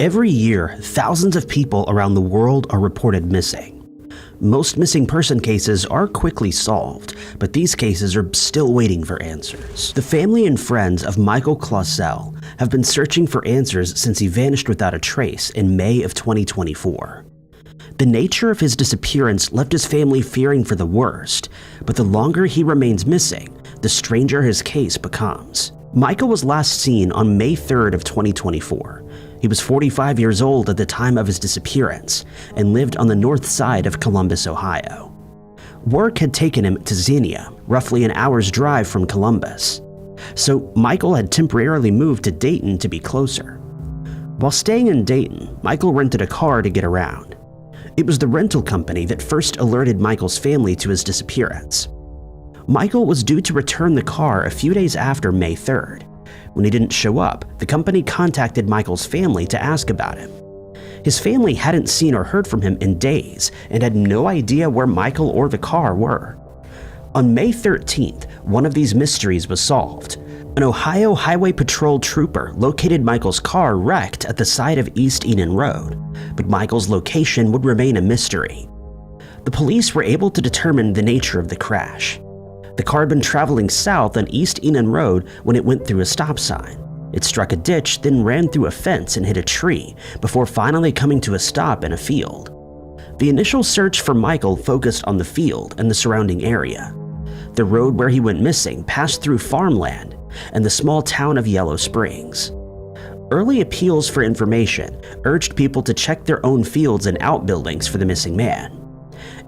Every year, thousands of people around the world are reported missing. Most missing person cases are quickly solved, but these cases are still waiting for answers. The family and friends of Michael Clausel have been searching for answers since he vanished without a trace in May of 2024. The nature of his disappearance left his family fearing for the worst, but the longer he remains missing, the stranger his case becomes. Michael was last seen on May 3rd of 2024. He was 45 years old at the time of his disappearance and lived on the north side of Columbus, Ohio. Work had taken him to Xenia, roughly an hour's drive from Columbus. So Michael had temporarily moved to Dayton to be closer. While staying in Dayton, Michael rented a car to get around. It was the rental company that first alerted Michael's family to his disappearance. Michael was due to return the car a few days after May 3rd. When he didn't show up, the company contacted Michael's family to ask about him. His family hadn't seen or heard from him in days and had no idea where Michael or the car were. On May 13th, one of these mysteries was solved. An Ohio Highway Patrol trooper located Michael's car wrecked at the side of East Enon Road, but Michael's location would remain a mystery. The police were able to determine the nature of the crash. The car had been traveling south on East Enon Road when it went through a stop sign. It struck a ditch, then ran through a fence and hit a tree before finally coming to a stop in a field. The initial search for Michael focused on the field and the surrounding area. The road where he went missing passed through farmland and the small town of Yellow Springs. Early appeals for information urged people to check their own fields and outbuildings for the missing man.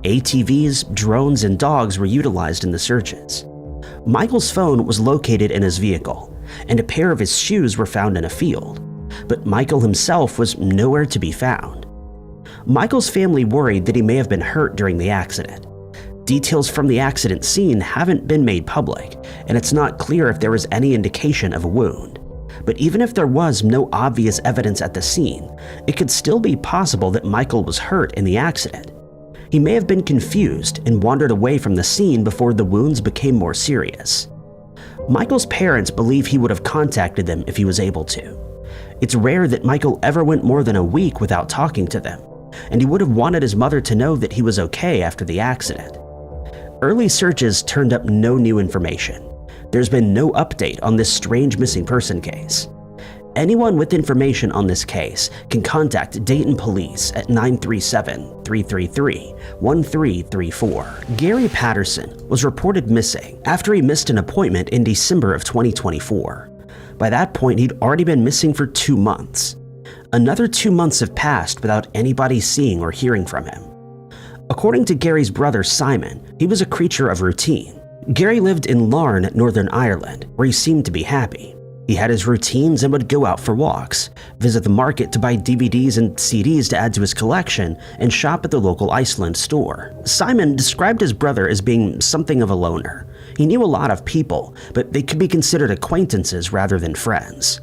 ATVs, drones, and dogs were utilized in the searches. Michael's phone was located in his vehicle, and a pair of his shoes were found in a field, but Michael himself was nowhere to be found. Michael's family worried that he may have been hurt during the accident. Details from the accident scene haven't been made public, and it's not clear if there was any indication of a wound. But even if there was no obvious evidence at the scene, it could still be possible that Michael was hurt in the accident. He may have been confused and wandered away from the scene before the wounds became more serious. Michael's parents believe he would have contacted them if he was able to. It's rare that Michael ever went more than a week without talking to them, and he would have wanted his mother to know that he was okay after the accident. Early searches turned up no new information. There's been no update on this strange missing person case. Anyone with information on this case can contact Dayton Police at 937-333-1334. Gary Patterson was reported missing after he missed an appointment in December of 2024. By that point, he'd already been missing for 2 months. Another 2 months have passed without anybody seeing or hearing from him. According to Gary's brother Simon, he was a creature of routine. Gary lived in Larne, Northern Ireland, where he seemed to be happy. He had his routines and would go out for walks, visit the market to buy DVDs and CDs to add to his collection, and shop at the local Iceland store. Simon described his brother as being something of a loner. He knew a lot of people, but they could be considered acquaintances rather than friends.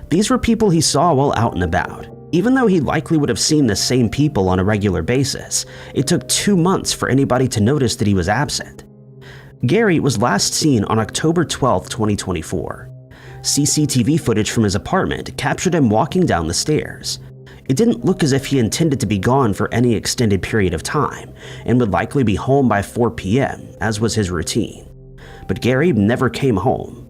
These were people he saw while out and about. Even though he likely would have seen the same people on a regular basis, it took 2 months for anybody to notice that he was absent. Gary was last seen on October 12, 2024. CCTV footage from his apartment captured him walking down the stairs. It didn't look as if he intended to be gone for any extended period of time and would likely be home by 4 p.m., as was his routine. But Gary never came home.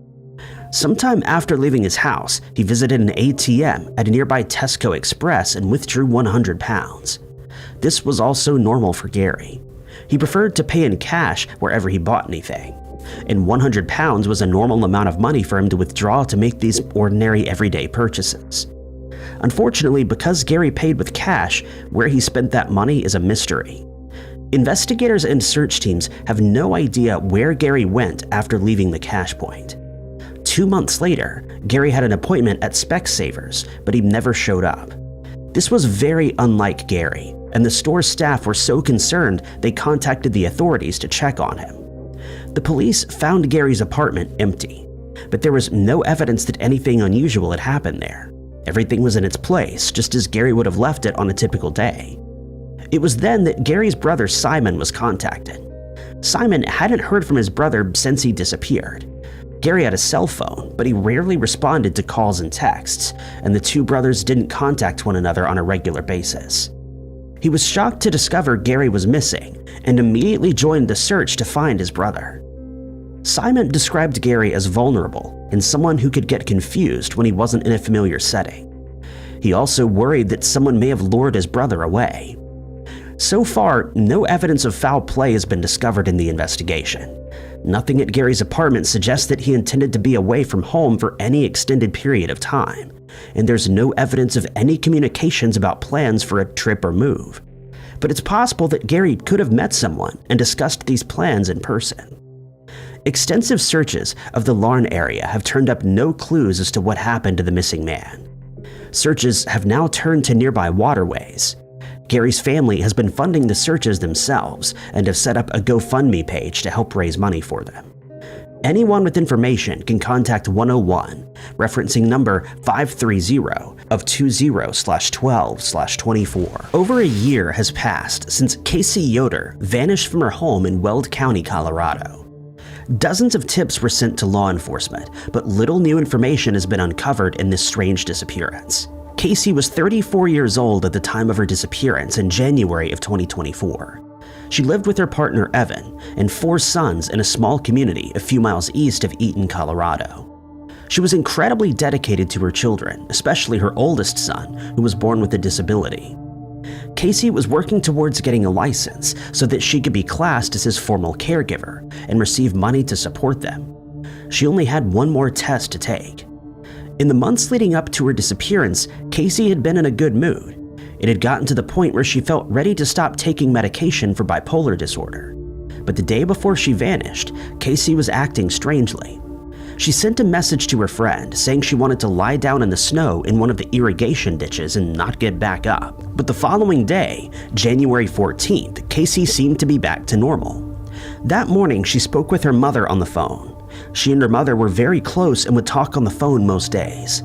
Sometime after leaving his house, he visited an ATM at a nearby Tesco Express and withdrew £100. This was also normal for Gary. He preferred to pay in cash wherever he bought anything, and £100 was a normal amount of money for him to withdraw to make these ordinary everyday purchases. Unfortunately, because Gary paid with cash, where he spent that money is a mystery. Investigators and search teams have no idea where Gary went after leaving the cash point. 2 months later, Gary had an appointment at Specsavers, but he never showed up. This was very unlike Gary, and the store staff were so concerned they contacted the authorities to check on him. The police found Gary's apartment empty, but there was no evidence that anything unusual had happened there. Everything was in its place, just as Gary would have left it on a typical day. It was then that Gary's brother Simon was contacted. Simon hadn't heard from his brother since he disappeared. Gary had a cell phone, but he rarely responded to calls and texts, and the two brothers didn't contact one another on a regular basis. He was shocked to discover Gary was missing and immediately joined the search to find his brother. Simon described Gary as vulnerable and someone who could get confused when he wasn't in a familiar setting. He also worried that someone may have lured his brother away. So far, no evidence of foul play has been discovered in the investigation. Nothing at Gary's apartment suggests that he intended to be away from home for any extended period of time, and there's no evidence of any communications about plans for a trip or move. But it's possible that Gary could have met someone and discussed these plans in person. Extensive searches of the Larne area have turned up no clues as to what happened to the missing man. Searches have now turned to nearby waterways. Gary's family has been funding the searches themselves and have set up a GoFundMe page to help raise money for them. Anyone with information can contact 101, referencing number 530 of 20/12/24. Over a year has passed since Casey Yodar vanished from her home in Weld County, Colorado. Dozens of tips were sent to law enforcement, but little new information has been uncovered in this strange disappearance. Casey was 34 years old at the time of her disappearance in January of 2024. She lived with her partner Evan and 4 sons in a small community a few miles east of Eaton, Colorado. She was incredibly dedicated to her children, especially her oldest son, who was born with a disability. Casey was working towards getting a license so that she could be classed as his formal caregiver and receive money to support them. She only had one more test to take. In the months leading up to her disappearance, Casey had been in a good mood. It had gotten to the point where she felt ready to stop taking medication for bipolar disorder. But the day before she vanished, Casey was acting strangely. She sent a message to her friend saying she wanted to lie down in the snow in one of the irrigation ditches and not get back up. But the following day, January 14th, Casey seemed to be back to normal. That morning, she spoke with her mother on the phone. She and her mother were very close and would talk on the phone most days.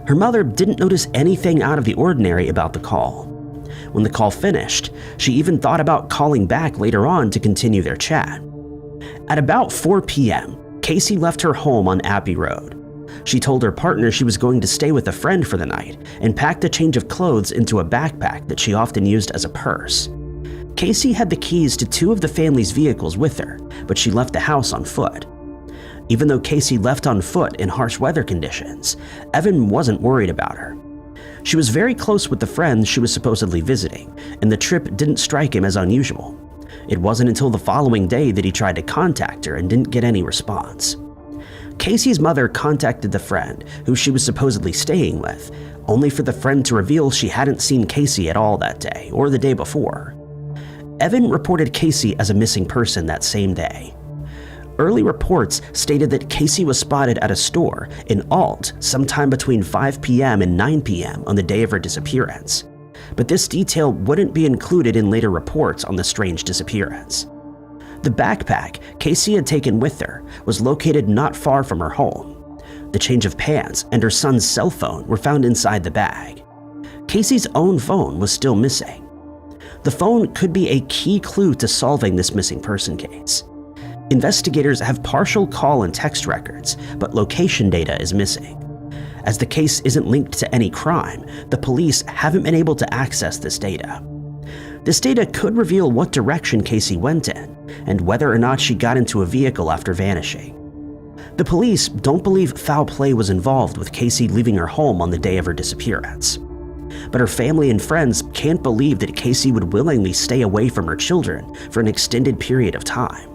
Her mother didn't notice anything out of the ordinary about the call. When the call finished, she even thought about calling back later on to continue their chat. At about 4 p.m., Casey left her home on Abbey Road. She told her partner she was going to stay with a friend for the night and packed a change of clothes into a backpack that she often used as a purse. Casey had the keys to 2 of the family's vehicles with her, but she left the house on foot. Even though Casey left on foot in harsh weather conditions, Evan wasn't worried about her. She was very close with the friends she was supposedly visiting, and the trip didn't strike him as unusual. It wasn't until the following day that he tried to contact her and didn't get any response. Casey's mother contacted the friend who she was supposedly staying with, only for the friend to reveal she hadn't seen Casey at all that day or the day before. Evan reported Casey as a missing person that same day. Early reports stated that Casey was spotted at a store in Alt sometime between 5 p.m. and 9 p.m. on the day of her disappearance. But this detail wouldn't be included in later reports on the strange disappearance. The backpack Casey had taken with her was located not far from her home. The change of pants and her son's cell phone were found inside the bag. Casey's own phone was still missing. The phone could be a key clue to solving this missing person case. Investigators have partial call and text records, but location data is missing. As the case isn't linked to any crime, the police haven't been able to access this data. This data could reveal what direction Casey went in, and whether or not she got into a vehicle after vanishing. The police don't believe foul play was involved with Casey leaving her home on the day of her disappearance. But her family and friends can't believe that Casey would willingly stay away from her children for an extended period of time.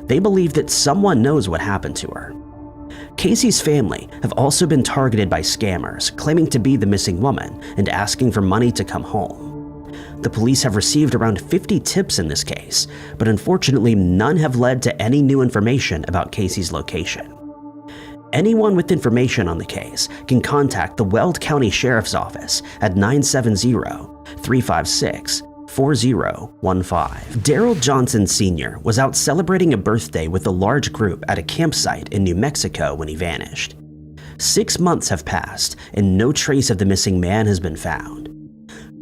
They believe that someone knows what happened to her. Casey's family have also been targeted by scammers claiming to be the missing woman and asking for money to come home. The police have received around 50 tips in this case, but unfortunately none have led to any new information about Casey's location. Anyone with information on the case can contact the Weld County Sheriff's Office at 970-356-4015. Daryl Johnson Sr. was out celebrating a birthday with a large group at a campsite in New Mexico when he vanished. 6 months have passed and no trace of the missing man has been found.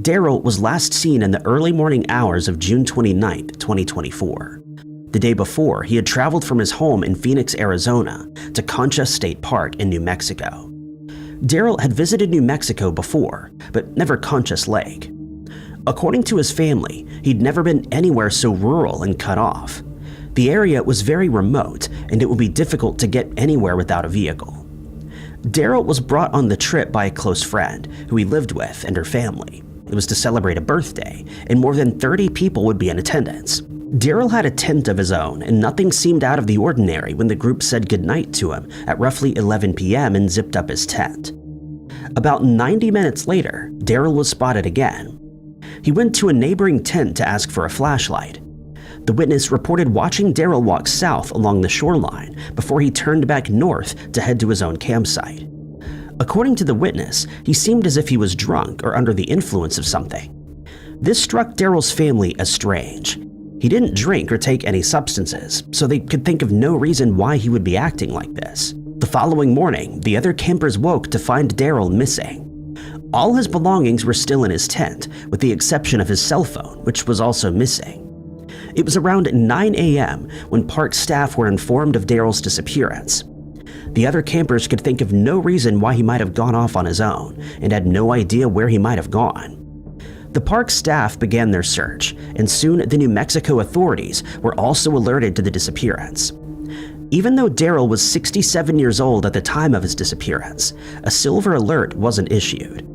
Daryl was last seen in the early morning hours of June 29, 2024. The day before, he had traveled from his home in Phoenix, Arizona to Concha State Park in New Mexico. Daryl had visited New Mexico before, but never Conchas Lake. According to his family, he'd never been anywhere so rural and cut off. The area was very remote, and it would be difficult to get anywhere without a vehicle. Daryl was brought on the trip by a close friend who he lived with and her family. It was to celebrate a birthday, and more than 30 people would be in attendance. Daryl had a tent of his own, and nothing seemed out of the ordinary when the group said goodnight to him at roughly 11 p.m. and zipped up his tent. About 90 minutes later, Daryl was spotted again. He went to a neighboring tent to ask for a flashlight. The witness reported watching Daryl walk south along the shoreline before he turned back north to head to his own campsite. According to the witness, he seemed as if he was drunk or under the influence of something. This struck Daryl's family as strange. He didn't drink or take any substances, so they could think of no reason why he would be acting like this. The following morning, the other campers woke to find Daryl missing. All his belongings were still in his tent, with the exception of his cell phone, which was also missing. It was around 9 a.m. when park staff were informed of Daryl's disappearance. The other campers could think of no reason why he might have gone off on his own and had no idea where he might have gone. The park staff began their search, and soon the New Mexico authorities were also alerted to the disappearance. Even though Daryl was 67 years old at the time of his disappearance, a silver alert wasn't issued.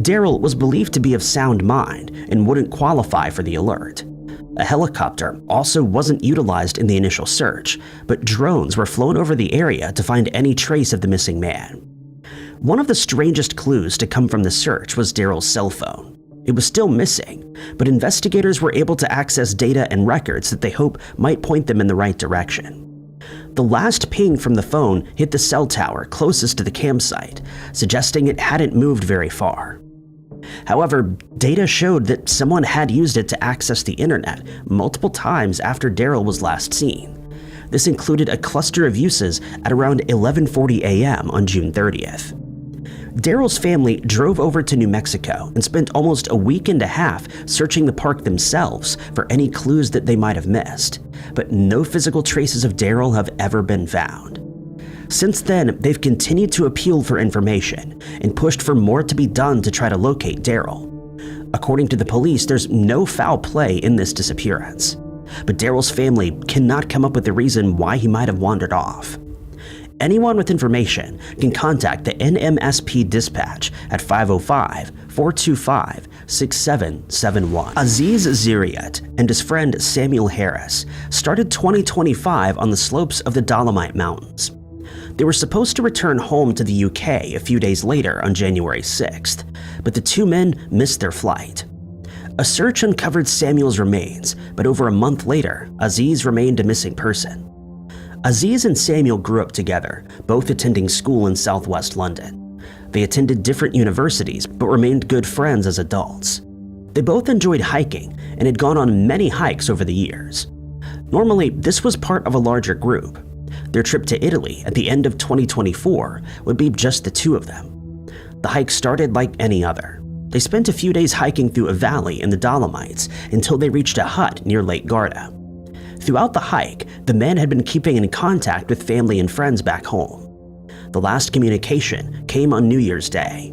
Daryl was believed to be of sound mind and wouldn't qualify for the alert. A helicopter also wasn't utilized in the initial search, but drones were flown over the area to find any trace of the missing man. One of the strangest clues to come from the search was Daryl's cell phone. It was still missing, but investigators were able to access data and records that they hope might point them in the right direction. The last ping from the phone hit the cell tower closest to the campsite, suggesting it hadn't moved very far. However, data showed that someone had used it to access the internet multiple times after Daryl was last seen. This included a cluster of uses at around 11:40 a.m. on June 30th. Daryl's family drove over to New Mexico and spent almost a week and a half searching the park themselves for any clues that they might have missed, but no physical traces of Daryl have ever been found. Since then, they've continued to appeal for information and pushed for more to be done to try to locate Daryl. According to the police, there's no foul play in this disappearance, but Daryl's family cannot come up with a reason why he might have wandered off. Anyone with information can contact the NMSP dispatch at 505-425-6771. Aziz Zerurat and his friend Samuel Harris started 2025 on the slopes of the Dolomite Mountains. They were supposed to return home to the UK a few days later on January 6th, but the two men missed their flight. A search uncovered Samuel's remains, but over a month later, Aziz remained a missing person. Aziz and Samuel grew up together, both attending school in southwest London. They attended different universities, but remained good friends as adults. They both enjoyed hiking and had gone on many hikes over the years. Normally, this was part of a larger group. Their trip to Italy at the end of 2024 would be just the two of them. The hike started like any other. They spent a few days hiking through a valley in the Dolomites until they reached a hut near Lake Garda. Throughout the hike, the men had been keeping in contact with family and friends back home. The last communication came on New Year's Day.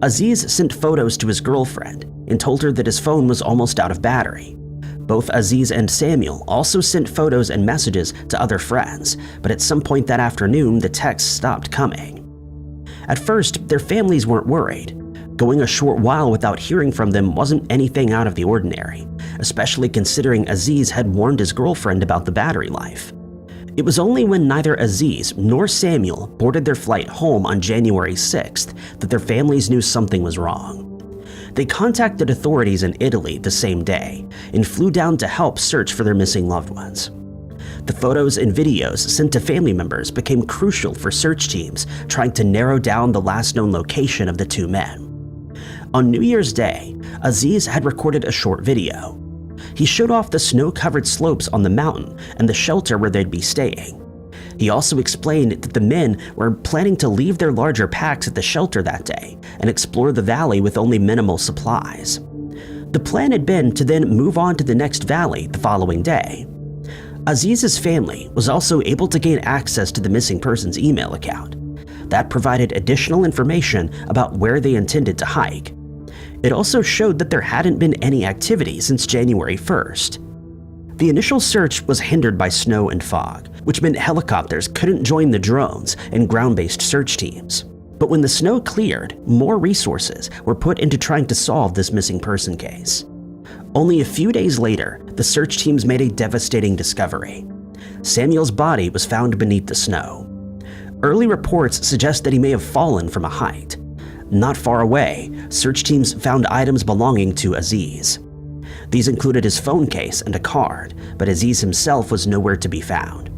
Aziz sent photos to his girlfriend and told her that his phone was almost out of battery. Both Aziz and Samuel also sent photos and messages to other friends, but at some point that afternoon, the texts stopped coming. At first, their families weren't worried. Going a short while without hearing from them wasn't anything out of the ordinary, especially considering Aziz had warned his girlfriend about the battery life. It was only when neither Aziz nor Samuel boarded their flight home on January 6th that their families knew something was wrong. They contacted authorities in Italy the same day and flew down to help search for their missing loved ones. The photos and videos sent to family members became crucial for search teams trying to narrow down the last known location of the two men. On New Year's Day, Aziz had recorded a short video. He showed off the snow-covered slopes on the mountain and the shelter where they'd be staying. He also explained that the men were planning to leave their larger packs at the shelter that day and explore the valley with only minimal supplies. The plan had been to then move on to the next valley the following day. Aziz's family was also able to gain access to the missing person's email account. That provided additional information about where they intended to hike. It also showed that there hadn't been any activity since January 1st. The initial search was hindered by snow and fog, which meant helicopters couldn't join the drones and ground-based search teams. But when the snow cleared, more resources were put into trying to solve this missing person case. Only a few days later, the search teams made a devastating discovery. Samuel's body was found beneath the snow. Early reports suggest that he may have fallen from a height. Not far away, search teams found items belonging to Aziz. These included his phone case and a card, but Aziz himself was nowhere to be found.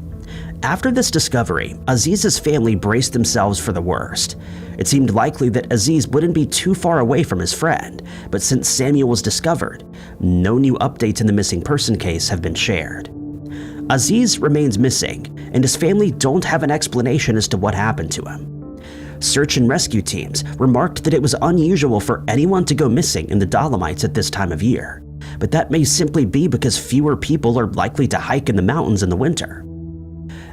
After this discovery, Aziz's family braced themselves for the worst. It seemed likely that Aziz wouldn't be too far away from his friend, but since Samuel was discovered, no new updates in the missing person case have been shared. Aziz remains missing, and his family don't have an explanation as to what happened to him. Search and rescue teams remarked that it was unusual for anyone to go missing in the Dolomites at this time of year, but that may simply be because fewer people are likely to hike in the mountains in the winter.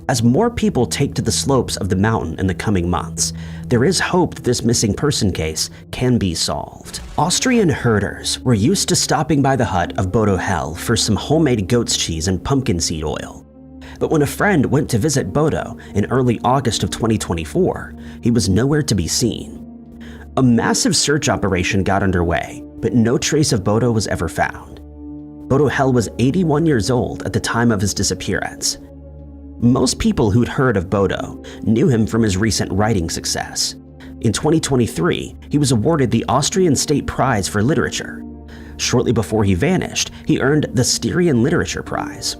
As more people take to the slopes of the mountain in the coming months, there is hope that this missing person case can be solved. Austrian herders were used to stopping by the hut of Bodto Hell for some homemade goat's cheese and pumpkin seed oil. But when a friend went to visit Bodto in early August of 2024, he was nowhere to be seen. A massive search operation got underway, but no trace of Bodto was ever found. Bodto Hell was 81 years old at the time of his disappearance. Most people who'd heard of Bodto knew him from his recent writing success. In 2023, he was awarded the Austrian State Prize for Literature. Shortly before he vanished, he earned the Styrian Literature Prize.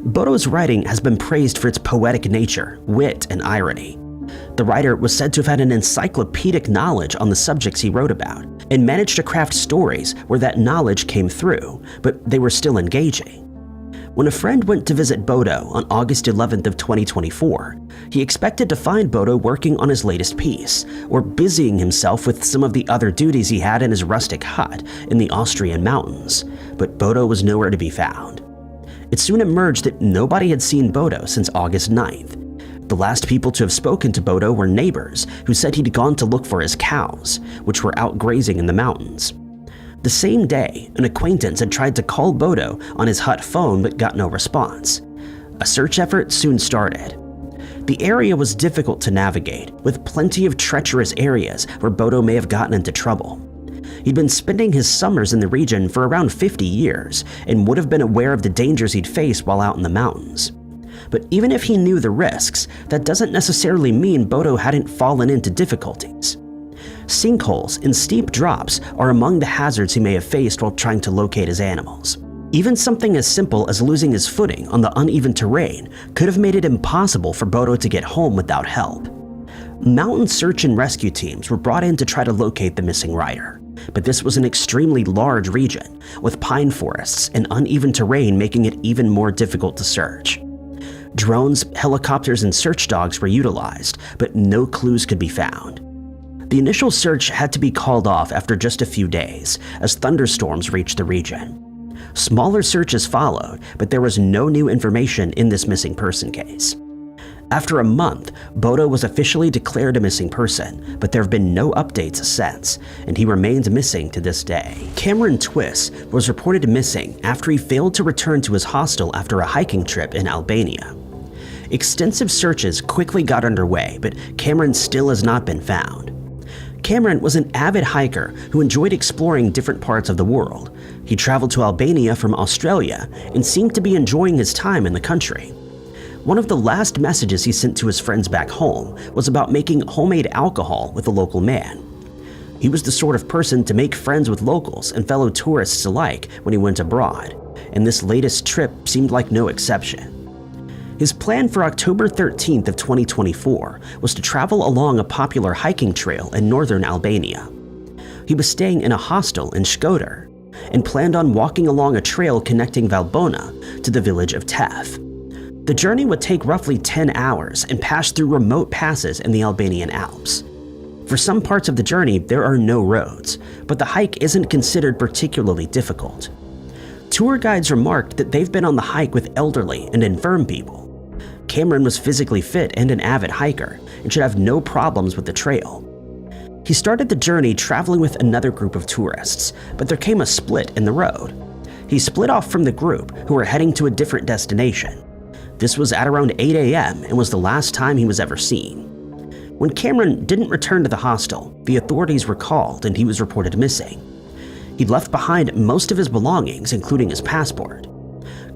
Bodto's writing has been praised for its poetic nature, wit, and irony. The writer was said to have had an encyclopedic knowledge on the subjects he wrote about, and managed to craft stories where that knowledge came through, but they were still engaging. When a friend went to visit Bodto on August 11th of 2024, he expected to find Bodto working on his latest piece, or busying himself with some of the other duties he had in his rustic hut in the Austrian mountains, but Bodto was nowhere to be found. It soon emerged that nobody had seen Bodto since August 9th. The last people to have spoken to Bodto were neighbors who said he'd gone to look for his cows, which were out grazing in the mountains. The same day, an acquaintance had tried to call Bodto on his hut phone but got no response. A search effort soon started. The area was difficult to navigate, with plenty of treacherous areas where Bodto may have gotten into trouble. He'd been spending his summers in the region for around 50 years and would have been aware of the dangers he'd face while out in the mountains. But even if he knew the risks, that doesn't necessarily mean Bodto hadn't fallen into difficulties. Sinkholes and steep drops are among the hazards he may have faced while trying to locate his animals. Even something as simple as losing his footing on the uneven terrain could have made it impossible for Bodto to get home without help. Mountain search and rescue teams were brought in to try to locate the missing rider, but this was an extremely large region, with pine forests and uneven terrain making it even more difficult to search. Drones, helicopters, and search dogs were utilized, but no clues could be found. The initial search had to be called off after just a few days, as thunderstorms reached the region. Smaller searches followed, but there was no new information in this missing person case. After a month, Bodto was officially declared a missing person, but there have been no updates since, and he remains missing to this day. Cameron Twiss was reported missing after he failed to return to his hostel after a hiking trip in Albania. Extensive searches quickly got underway, but Cameron still has not been found. Cameron was an avid hiker who enjoyed exploring different parts of the world. He traveled to Albania from Australia and seemed to be enjoying his time in the country. One of the last messages he sent to his friends back home was about making homemade alcohol with a local man. He was the sort of person to make friends with locals and fellow tourists alike when he went abroad, and this latest trip seemed like no exception. His plan for October 13th of 2024 was to travel along a popular hiking trail in northern Albania. He was staying in a hostel in Yodar and planned on walking along a trail connecting Valbona to the village of Tef. The journey would take roughly 10 hours and pass through remote passes in the Albanian Alps. For some parts of the journey, there are no roads, but the hike isn't considered particularly difficult. Tour guides remarked that they've been on the hike with elderly and infirm people. Cameron was physically fit and an avid hiker and should have no problems with the trail. He started the journey traveling with another group of tourists, but there came a split in the road. He split off from the group, who were heading to a different destination. This was at around 8 a.m. and was the last time he was ever seen. When Cameron didn't return to the hostel, the authorities were called and he was reported missing. He'd left behind most of his belongings, including his passport.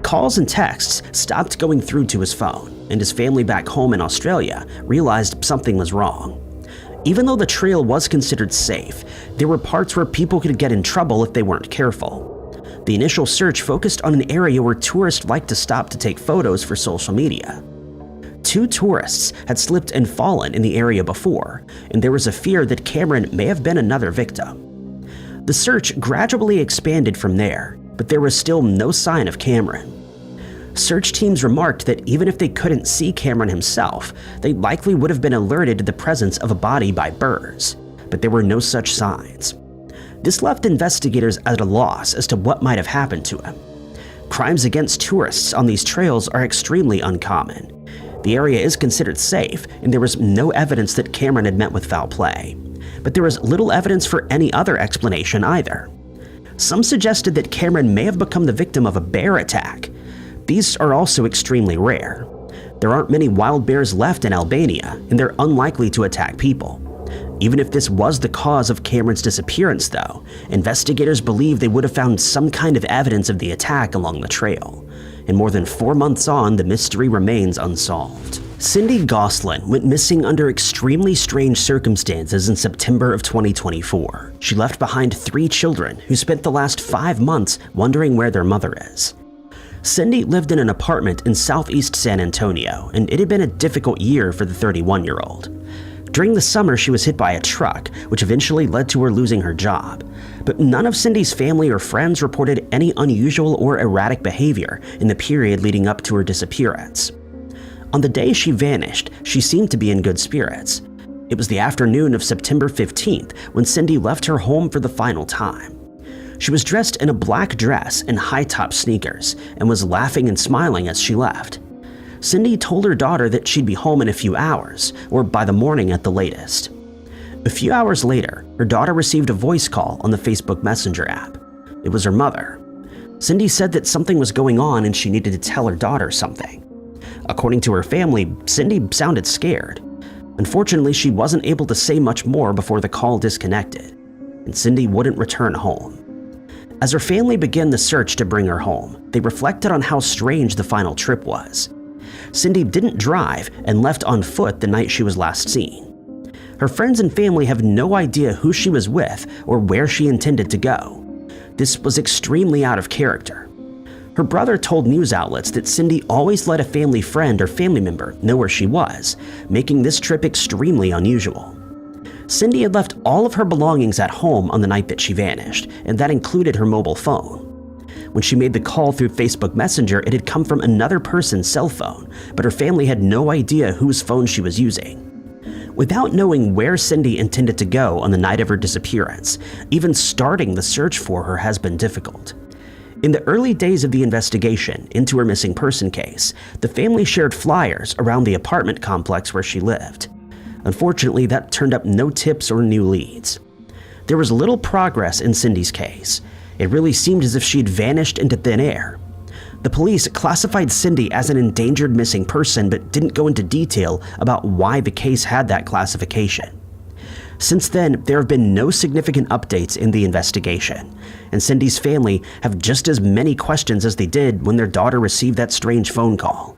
Calls and texts stopped going through to his phone, and his family back home in Australia realized something was wrong. Even though the trail was considered safe, there were parts where people could get in trouble if they weren't careful. The initial search focused on an area where tourists like to stop to take photos for social media. 2 tourists had slipped and fallen in the area before, and there was a fear that Cameron may have been another victim. The search gradually expanded from there, but there was still no sign of Cameron. Search teams remarked that even if they couldn't see Cameron himself, they likely would have been alerted to the presence of a body by birds, but there were no such signs. This left investigators at a loss as to what might have happened to him. Crimes against tourists on these trails are extremely uncommon. The area is considered safe, and there was no evidence that Cameron had met with foul play. But there was little evidence for any other explanation either. Some suggested that Cameron may have become the victim of a bear attack. These are also extremely rare. There aren't many wild bears left in Albania, and they're unlikely to attack people. Even if this was the cause of Cameron's disappearance, though, investigators believe they would have found some kind of evidence of the attack along the trail. And more than 4 months on, the mystery remains unsolved. Cindy Goslin went missing under extremely strange circumstances in September of 2024. She left behind 3 children who spent the last 5 months wondering where their mother is. Cindy lived in an apartment in southeast San Antonio, and it had been a difficult year for the 31-year-old. During the summer, she was hit by a truck, which eventually led to her losing her job. But none of Cindy's family or friends reported any unusual or erratic behavior in the period leading up to her disappearance. On the day she vanished, she seemed to be in good spirits. It was the afternoon of September 15th when Cindy left her home for the final time. She was dressed in a black dress and high-top sneakers and was laughing and smiling as she left. Cindy told her daughter that she'd be home in a few hours, or by the morning at the latest. A few hours later, her daughter received a voice call on the Facebook Messenger app. It was her mother. Cindy said that something was going on and she needed to tell her daughter something. According to her family, Cindy sounded scared. Unfortunately, she wasn't able to say much more before the call disconnected, and Cindy wouldn't return home. As her family began the search to bring her home, they reflected on how strange the final trip was. Cindy didn't drive and left on foot the night she was last seen. Her friends and family have no idea who she was with or where she intended to go. This was extremely out of character. Her brother told news outlets that Cindy always let a family friend or family member know where she was, making this trip extremely unusual. Cindy had left all of her belongings at home on the night that she vanished, and that included her mobile phone. When she made the call through Facebook Messenger, it had come from another person's cell phone, but her family had no idea whose phone she was using. Without knowing where Cindy intended to go on the night of her disappearance, even starting the search for her has been difficult. In the early days of the investigation into her missing person case, the family shared flyers around the apartment complex where she lived. Unfortunately, that turned up no tips or new leads. There was little progress in Cindy's case. It really seemed as if she'd vanished into thin air. The police classified Cindy as an endangered missing person but didn't go into detail about why the case had that classification. Since then, there have been no significant updates in the investigation, and Cindy's family have just as many questions as they did when their daughter received that strange phone call.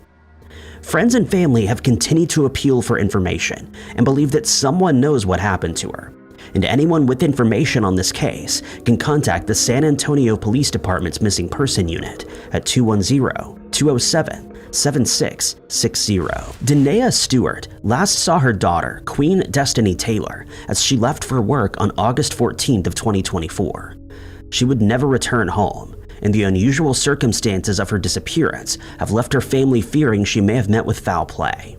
Friends and family have continued to appeal for information and believe that someone knows what happened to her, and anyone with information on this case can contact the San Antonio Police Department's Missing Person Unit at 210-207-7660. Danae Stewart last saw her daughter, Queen Destiny Taylor, as she left for work on August 14th of 2024. She would never return home, and the unusual circumstances of her disappearance have left her family fearing she may have met with foul play.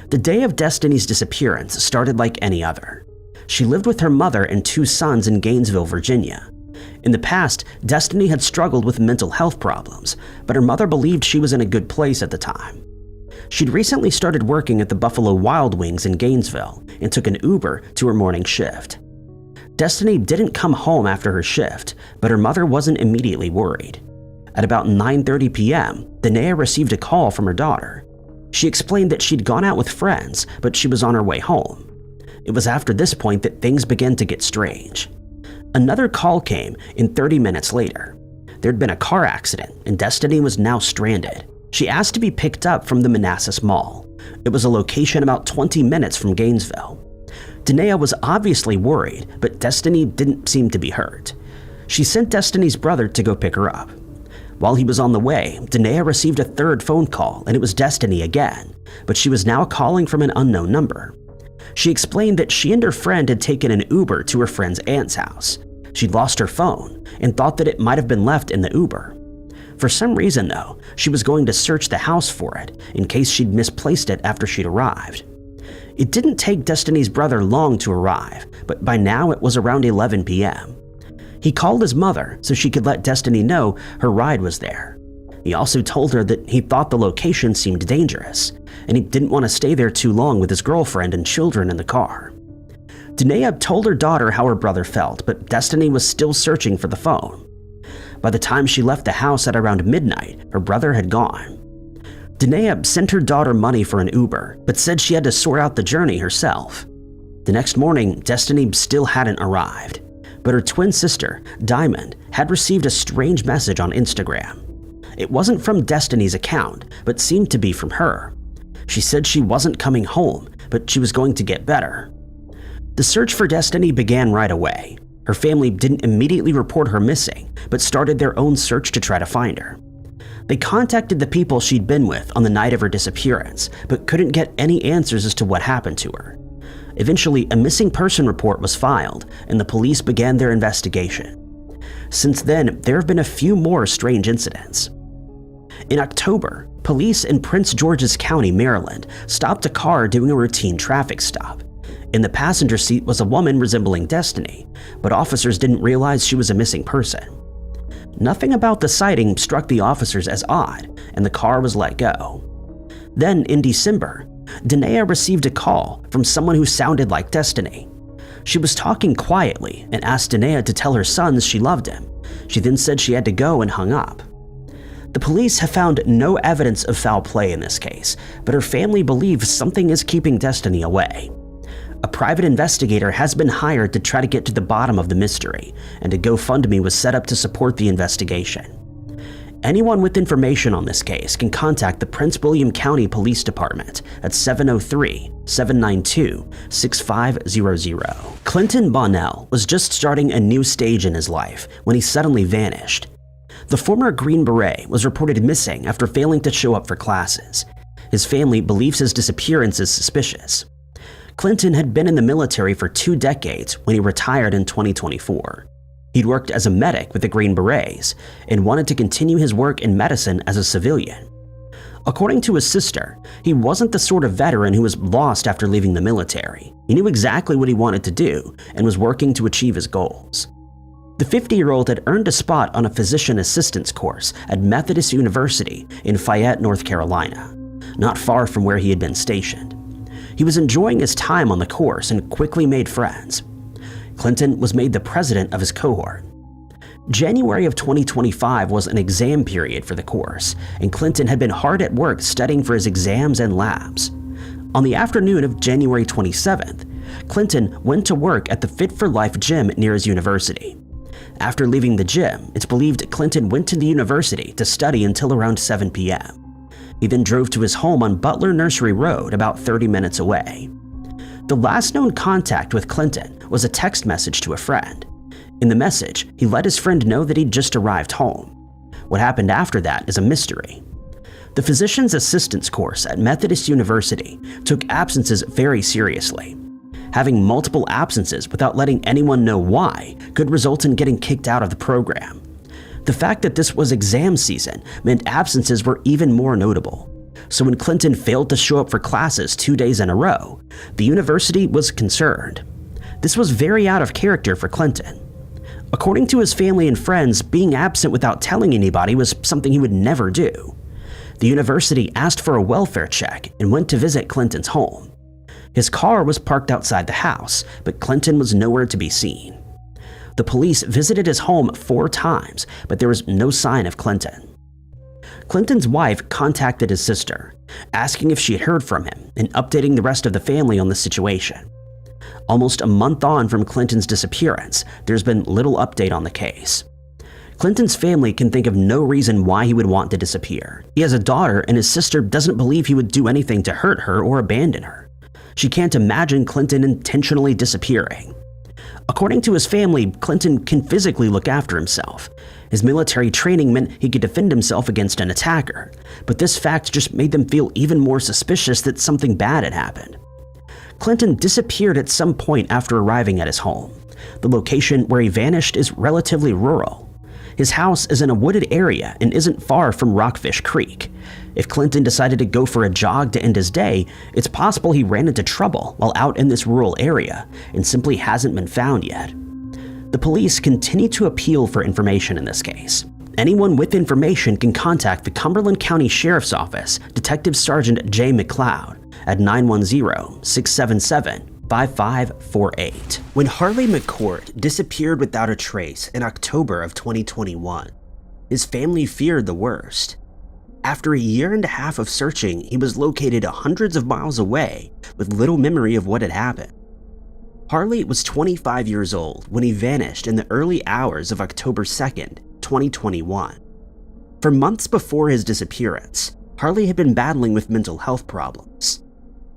The day of Destiny's disappearance started like any other. She lived with her mother and 2 sons in Gainesville, Virginia. In the past, Destiny had struggled with mental health problems, but her mother believed she was in a good place at the time. She'd recently started working at the Buffalo Wild Wings in Gainesville and took an Uber to her morning shift. Destiny didn't come home after her shift, but her mother wasn't immediately worried. At about 9:30 p.m., Danae received a call from her daughter. She explained that she'd gone out with friends, but she was on her way home. It was after this point that things began to get strange. Another call came in 30 minutes later. There'd been a car accident, and Destiny was now stranded. She asked to be picked up from the Manassas Mall. It was a location about 20 minutes from Gainesville. Danae was obviously worried, but Destiny didn't seem to be hurt. She sent Destiny's brother to go pick her up. While he was on the way, Danae received a third phone call, and it was Destiny again, but she was now calling from an unknown number. She explained that she and her friend had taken an Uber to her friend's aunt's house. She'd lost her phone and thought that it might have been left in the Uber. For some reason, though, she was going to search the house for it in case she'd misplaced it after she'd arrived. It didn't take Destiny's brother long to arrive, but by now it was around 11 p.m. He called his mother so she could let Destiny know her ride was there. He also told her that he thought the location seemed dangerous, and he didn't want to stay there too long with his girlfriend and children in the car. Danae told her daughter how her brother felt, but Destiny was still searching for the phone. By the time she left the house at around midnight, her brother had gone. Danae sent her daughter money for an Uber, but said she had to sort out the journey herself. The next morning, Destiny still hadn't arrived, but her twin sister, Diamond, had received a strange message on Instagram. It wasn't from Destiny's account, but seemed to be from her. She said she wasn't coming home, but she was going to get better. The search for Destiny began right away. Her family didn't immediately report her missing, but started their own search to try to find her. They contacted the people she'd been with on the night of her disappearance, but couldn't get any answers as to what happened to her. Eventually, a missing person report was filed, and the police began their investigation. Since then, there have been a few more strange incidents. In October, police in Prince George's County, Maryland, stopped a car doing a routine traffic stop. In the passenger seat was a woman resembling Destiny, but officers didn't realize she was a missing person. Nothing about the sighting struck the officers as odd, and the car was let go. Then, in December, Danae received a call from someone who sounded like Destiny. She was talking quietly and asked Danae to tell her sons she loved him. She then said she had to go and hung up. The police have found no evidence of foul play in this case, but her family believes something is keeping Destiny away. A private investigator has been hired to try to get to the bottom of the mystery, and a GoFundMe was set up to support the investigation. Anyone with information on this case can contact the Prince William County Police Department at 703-792-6500. Clinton Bonell was just starting a new stage in his life when he suddenly vanished. The former Green Beret was reported missing after failing to show up for classes. His family believes his disappearance is suspicious. Clinton had been in the military for 2 decades when he retired in 2024. He'd worked as a medic with the Green Berets and wanted to continue his work in medicine as a civilian. According to his sister, he wasn't the sort of veteran who was lost after leaving the military. He knew exactly what he wanted to do and was working to achieve his goals. The 50-year-old had earned a spot on a physician assistance course at Methodist University in Fayette, North Carolina, not far from where he had been stationed. He was enjoying his time on the course and quickly made friends. Clinton was made the president of his cohort. January of 2025 was an exam period for the course, and Clinton had been hard at work studying for his exams and labs. On the afternoon of January 27th, Clinton went to work at the Fit for Life gym near his university. After leaving the gym, it's believed Clinton went to the university to study until around 7 p.m. He then drove to his home on Butler Nursery Road, about 30 minutes away. The last known contact with Clinton was a text message to a friend. In the message, he let his friend know that he'd just arrived home. What happened after that is a mystery. The physician's assistance course at Methodist University took absences very seriously. Having multiple absences without letting anyone know why could result in getting kicked out of the program. The fact that this was exam season meant absences were even more notable. So when Clinton failed to show up for classes 2 days in a row, the university was concerned. This was very out of character for Clinton. According to his family and friends, being absent without telling anybody was something he would never do. The university asked for a welfare check and went to visit Clinton's home. His car was parked outside the house, but Clinton was nowhere to be seen. The police visited his home 4 times, but there was no sign of Clinton. Clinton's wife contacted his sister, asking if she had heard from him and updating the rest of the family on the situation. Almost a month on from Clinton's disappearance, there's been little update on the case. Clinton's family can think of no reason why he would want to disappear. He has a daughter, and his sister doesn't believe he would do anything to hurt her or abandon her. She can't imagine Clinton intentionally disappearing. According to his family, Clinton can physically look after himself. His military training meant he could defend himself against an attacker, but this fact just made them feel even more suspicious that something bad had happened. Clinton disappeared at some point after arriving at his home. The location where he vanished is relatively rural. His house is in a wooded area and isn't far from Rockfish Creek. If Clinton decided to go for a jog to end his day, it's possible he ran into trouble while out in this rural area and simply hasn't been found yet. The police continue to appeal for information in this case. Anyone with information can contact the Cumberland County Sheriff's Office, Detective Sergeant J. McLeod at 910-677-5548. When Harley McCort disappeared without a trace in October of 2021, his family feared the worst. After a year and a half of searching, he was located hundreds of miles away with little memory of what had happened. Harley was 25 years old when he vanished in the early hours of October 2nd, 2021. For months before his disappearance, Harley had been battling with mental health problems.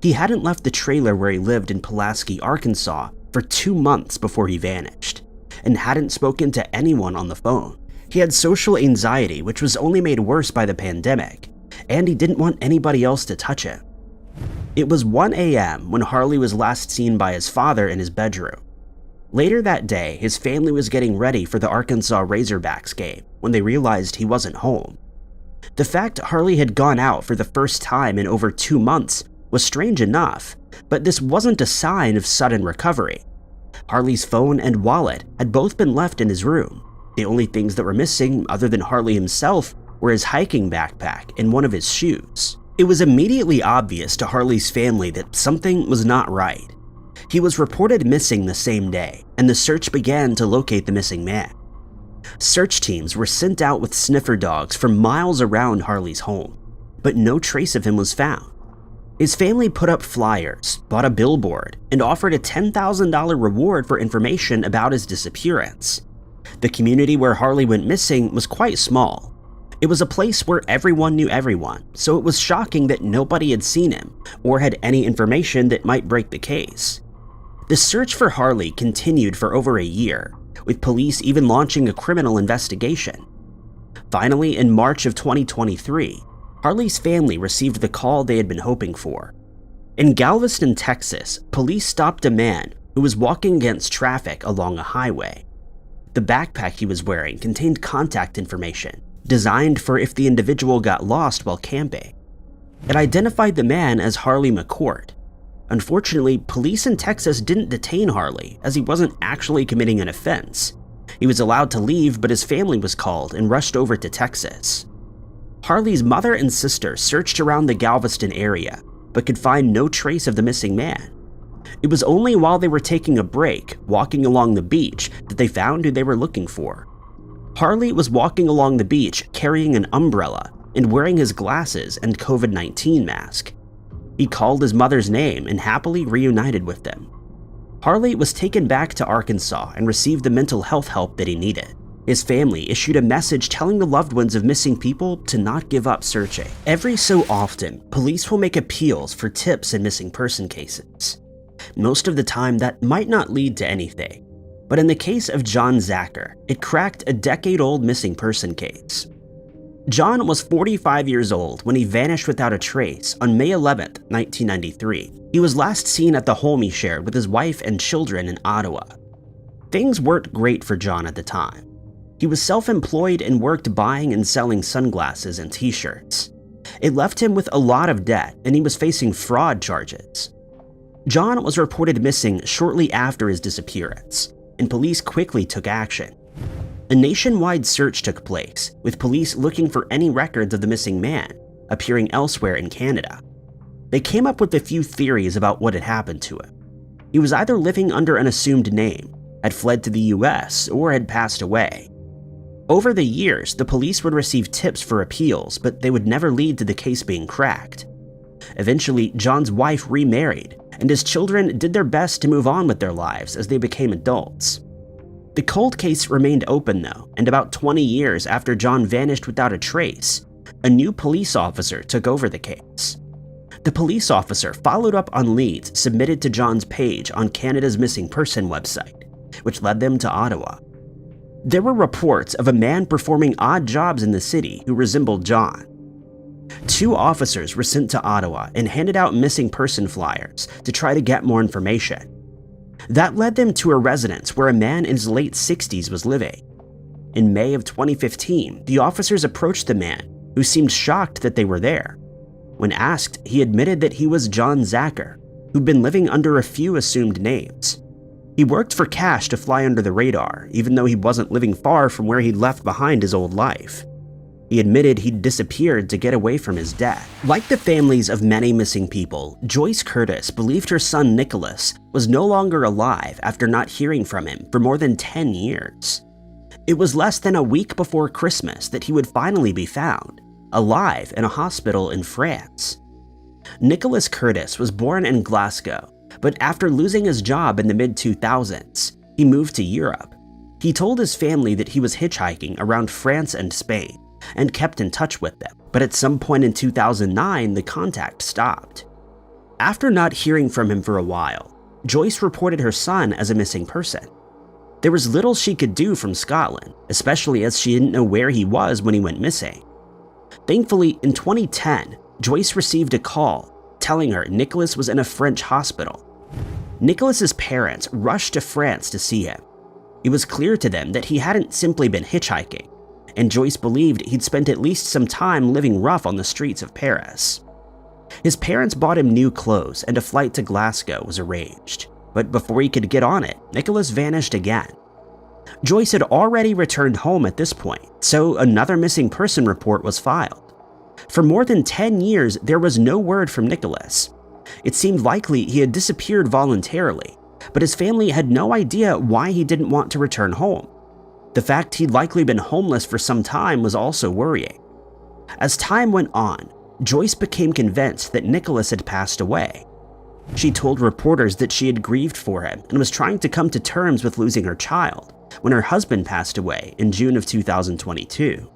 He hadn't left the trailer where he lived in Pulaski, Arkansas for 2 months before he vanished, and hadn't spoken to anyone on the phone. He had social anxiety, which was only made worse by the pandemic, and he didn't want anybody else to touch him. It was 1 a.m. when Harley was last seen by his father in his bedroom. Later that day, his family was getting ready for the Arkansas Razorbacks game when they realized he wasn't home. The fact Harley had gone out for the first time in over 2 months was strange enough, but this wasn't a sign of sudden recovery. Harley's phone and wallet had both been left in his room. The only things that were missing, other than Harley himself, were his hiking backpack and one of his shoes. It was immediately obvious to Harley's family that something was not right. He was reported missing the same day, and the search began to locate the missing man. Search teams were sent out with sniffer dogs for miles around Harley's home, but no trace of him was found. His family put up flyers, bought a billboard, and offered a $10,000 reward for information about his disappearance. The community where Harley went missing was quite small. It was a place where everyone knew everyone, so it was shocking that nobody had seen him or had any information that might break the case. The search for Harley continued for over a year, with police even launching a criminal investigation. Finally, in March of 2023, Harley's family received the call they had been hoping for. In Galveston, Texas, police stopped a man who was walking against traffic along a highway. The backpack he was wearing contained contact information, designed for if the individual got lost while camping. It identified the man as Harley McCort. Unfortunately, police in Texas didn't detain Harley, as he wasn't actually committing an offense. He was allowed to leave, but his family was called and rushed over to Texas. Harley's mother and sister searched around the Galveston area, but could find no trace of the missing man. It was only while they were taking a break, walking along the beach, that they found who they were looking for. Harley was walking along the beach carrying an umbrella and wearing his glasses and COVID-19 mask. He called his mother's name and happily reunited with them. Harley was taken back to Arkansas and received the mental health help that he needed. His family issued a message telling the loved ones of missing people to not give up searching. Every so often, police will make appeals for tips in missing person cases. Most of the time, that might not lead to anything. But in the case of John Zacher, it cracked a decade-old missing person case. John was 45 years old when he vanished without a trace on May 11, 1993. He was last seen at the home he shared with his wife and children in Ottawa. Things weren't great for John at the time. He was self-employed and worked buying and selling sunglasses and t-shirts. It left him with a lot of debt, and he was facing fraud charges. John was reported missing shortly after his disappearance, and police quickly took action. A nationwide search took place, with police looking for any records of the missing man appearing elsewhere in Canada. They came up with a few theories about what had happened to him. He was either living under an assumed name, had fled to the US, or had passed away. Over the years, the police would receive tips for appeals, but they would never lead to the case being cracked. Eventually, John's wife remarried, and his children did their best to move on with their lives as they became adults. The cold case remained open though, and about 20 years after John vanished without a trace, a new police officer took over the case. The police officer followed up on leads submitted to John's page on Canada's missing person website, which led them to Ottawa. There were reports of a man performing odd jobs in the city who resembled John. 2 officers were sent to Ottawa and handed out missing person flyers to try to get more information. That led them to a residence where a man in his late 60s was living. In May of 2015, the officers approached the man, who seemed shocked that they were there. When asked, he admitted that he was John Zacher, who'd been living under a few assumed names. He worked for cash to fly under the radar, even though he wasn't living far from where he'd left behind his old life. He admitted he'd disappeared to get away from his death. Like the families of many missing people, Joyce Curtis believed her son Nicholas was no longer alive after not hearing from him for more than 10 years. It was less than a week before Christmas that he would finally be found, alive in a hospital in France. Nicholas Curtis was born in Glasgow, but after losing his job in the mid-2000s, he moved to Europe. He told his family that he was hitchhiking around France and Spain, and kept in touch with them, but at some point in 2009, the contact stopped. After not hearing from him for a while, Joyce reported her son as a missing person. There was little she could do from Scotland, especially as she didn't know where he was when he went missing. Thankfully, in 2010, Joyce received a call telling her Nicholas was in a French hospital. Nicholas's parents rushed to France to see him. It was clear to them that he hadn't simply been hitchhiking, and Joyce believed he'd spent at least some time living rough on the streets of Paris. His parents bought him new clothes and a flight to Glasgow was arranged, but before he could get on it, Nicholas vanished again. Joyce had already returned home at this point, so another missing person report was filed. For more than 10 years, there was no word from Nicholas. It seemed likely he had disappeared voluntarily, but his family had no idea why he didn't want to return home. The fact he'd likely been homeless for some time was also worrying. As time went on, Joyce became convinced that Nicholas had passed away. She told reporters that she had grieved for him and was trying to come to terms with losing her child when her husband passed away in June of 2022.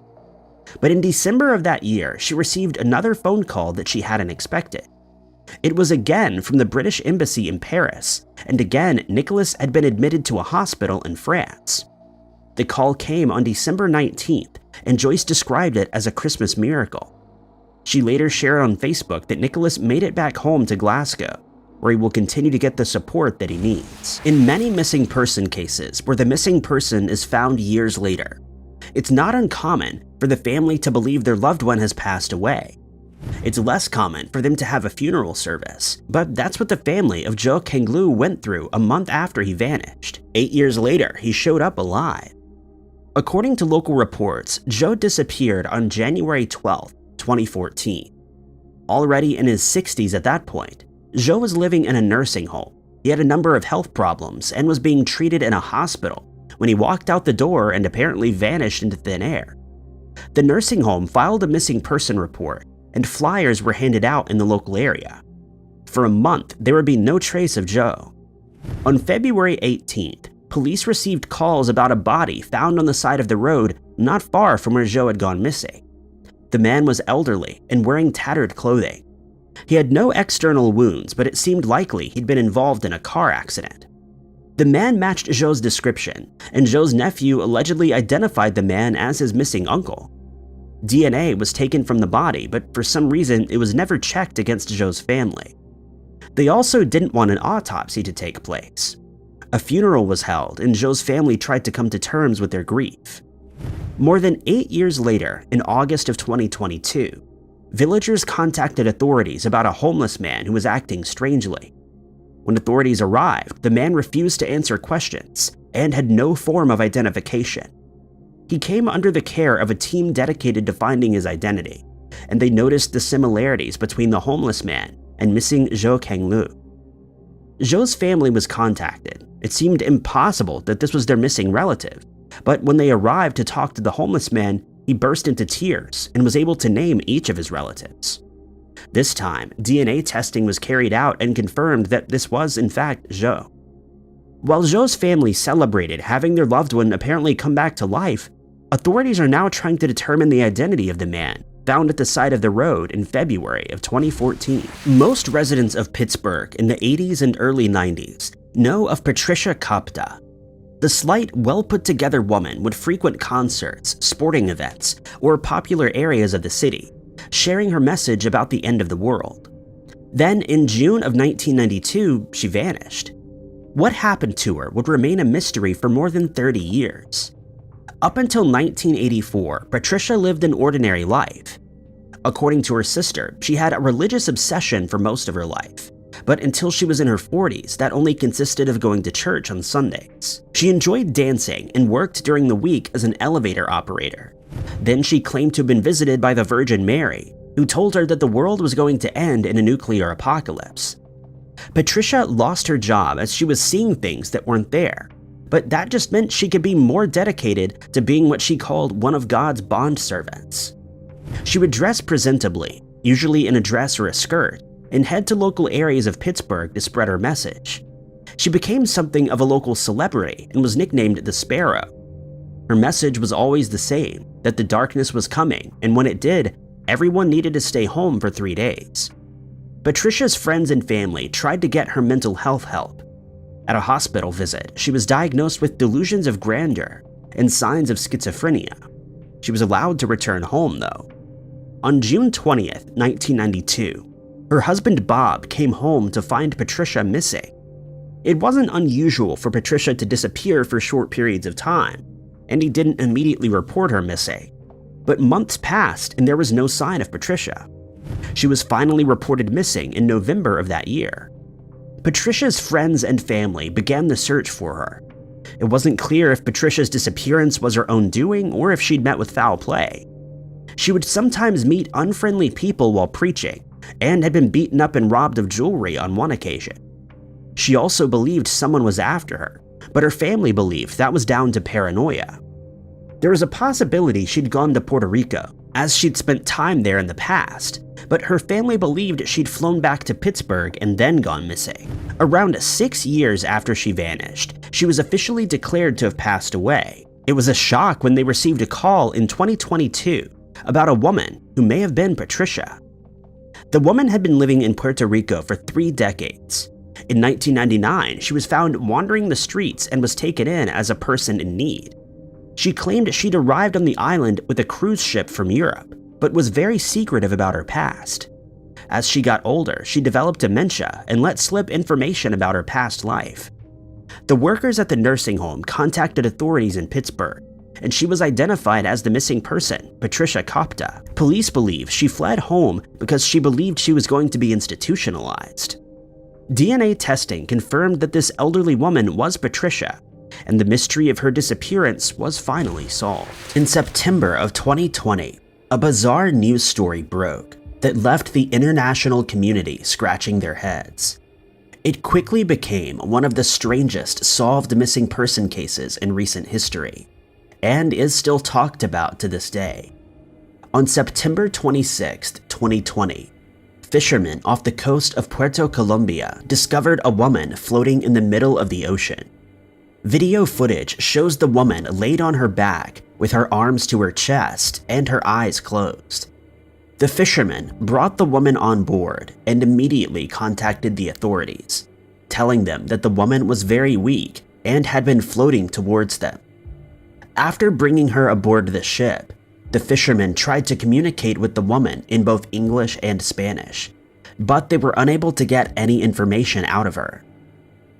But in December of that year, she received another phone call that she hadn't expected. It was again from the British Embassy in Paris, and again Nicholas had been admitted to a hospital in France. The call came on December 19th, and Joyce described it as a Christmas miracle. She later shared on Facebook that Nicholas made it back home to Glasgow, where he will continue to get the support that he needs. In many missing person cases where the missing person is found years later, it's not uncommon for the family to believe their loved one has passed away. It's less common for them to have a funeral service, but that's what the family of Joe Kanglu went through a month after he vanished. 8 years later, he showed up alive. According to local reports, Joe disappeared on January 12, 2014. Already in his 60s at that point, Joe was living in a nursing home. He had a number of health problems and was being treated in a hospital when he walked out the door and apparently vanished into thin air. The nursing home filed a missing person report, and flyers were handed out in the local area. For a month, there would be no trace of Joe. On February 18th, police received calls about a body found on the side of the road not far from where Joe had gone missing. The man was elderly and wearing tattered clothing. He had no external wounds, but it seemed likely he'd been involved in a car accident. The man matched Joe's description, and Joe's nephew allegedly identified the man as his missing uncle. DNA was taken from the body, but for some reason it was never checked against Joe's family. They also didn't want an autopsy to take place. A funeral was held, and Joe's family tried to come to terms with their grief. More than 8 years later, in August of 2022, villagers contacted authorities about a homeless man who was acting strangely. When authorities arrived, the man refused to answer questions and had no form of identification. He came under the care of a team dedicated to finding his identity, and they noticed the similarities between the homeless man and missing Zhou Kanglu. Zhou's family was contacted. It seemed impossible that this was their missing relative, but when they arrived to talk to the homeless man, he burst into tears and was able to name each of his relatives. This time, DNA testing was carried out and confirmed that this was in fact Zhou. While Zhou's family celebrated having their loved one apparently come back to life, authorities are now trying to determine the identity of the man found at the side of the road in February of 2014. Most residents of Pittsburgh in the 80s and early 90s know of Patricia Kapa. The slight, well-put-together woman would frequent concerts, sporting events, or popular areas of the city, sharing her message about the end of the world. Then, in June of 1992, she vanished. What happened to her would remain a mystery for more than 30 years. Up until 1984, Patricia lived an ordinary life. According to her sister, she had a religious obsession for most of her life, but until she was in her 40s, that only consisted of going to church on Sundays. She enjoyed dancing and worked during the week as an elevator operator. Then she claimed to have been visited by the Virgin Mary, who told her that the world was going to end in a nuclear apocalypse. Patricia lost her job as she was seeing things that weren't there, but that just meant she could be more dedicated to being what she called one of God's bondservants. She would dress presentably, usually in a dress or a skirt, and head to local areas of Pittsburgh to spread her message. She became something of a local celebrity and was nicknamed the Sparrow. Her message was always the same, that the darkness was coming, and when it did, everyone needed to stay home for 3 days. Patricia's friends and family tried to get her mental health help. At a hospital visit, she was diagnosed with delusions of grandeur and signs of schizophrenia. She was allowed to return home, though. On June 20th, 1992, her husband Bob came home to find Patricia missing. It wasn't unusual for Patricia to disappear for short periods of time, and he didn't immediately report her missing. But months passed and there was no sign of Patricia. She was finally reported missing in November of that year. Patricia's friends and family began the search for her. It wasn't clear if Patricia's disappearance was her own doing or if she'd met with foul play. She would sometimes meet unfriendly people while preaching and had been beaten up and robbed of jewelry on one occasion. She also believed someone was after her, but her family believed that was down to paranoia. There was a possibility she'd gone to Puerto Rico, as she'd spent time there in the past, but her family believed she'd flown back to Pittsburgh and then gone missing. Around 6 years after she vanished, she was officially declared to have passed away. It was a shock when they received a call in 2022 about a woman who may have been Patricia. The woman had been living in Puerto Rico for 3 decades. In 1999, she was found wandering the streets and was taken in as a person in need. She claimed she'd arrived on the island with a cruise ship from Europe, but was very secretive about her past. As she got older, she developed dementia and let slip information about her past life. The workers at the nursing home contacted authorities in Pittsburgh, and she was identified as the missing person, Patricia Kapa. Police believe she fled home because she believed she was going to be institutionalized. DNA testing confirmed that this elderly woman was Patricia, and the mystery of her disappearance was finally solved. In September of 2020, a bizarre news story broke that left the international community scratching their heads. It quickly became one of the strangest solved missing person cases in recent history, and is still talked about to this day. On September 26, 2020, fishermen off the coast of Puerto Colombia discovered a woman floating in the middle of the ocean. Video footage shows the woman laid on her back with her arms to her chest and her eyes closed. The fishermen brought the woman on board and immediately contacted the authorities, telling them that the woman was very weak and had been floating towards them. After bringing her aboard the ship, the fishermen tried to communicate with the woman in both English and Spanish, but they were unable to get any information out of her.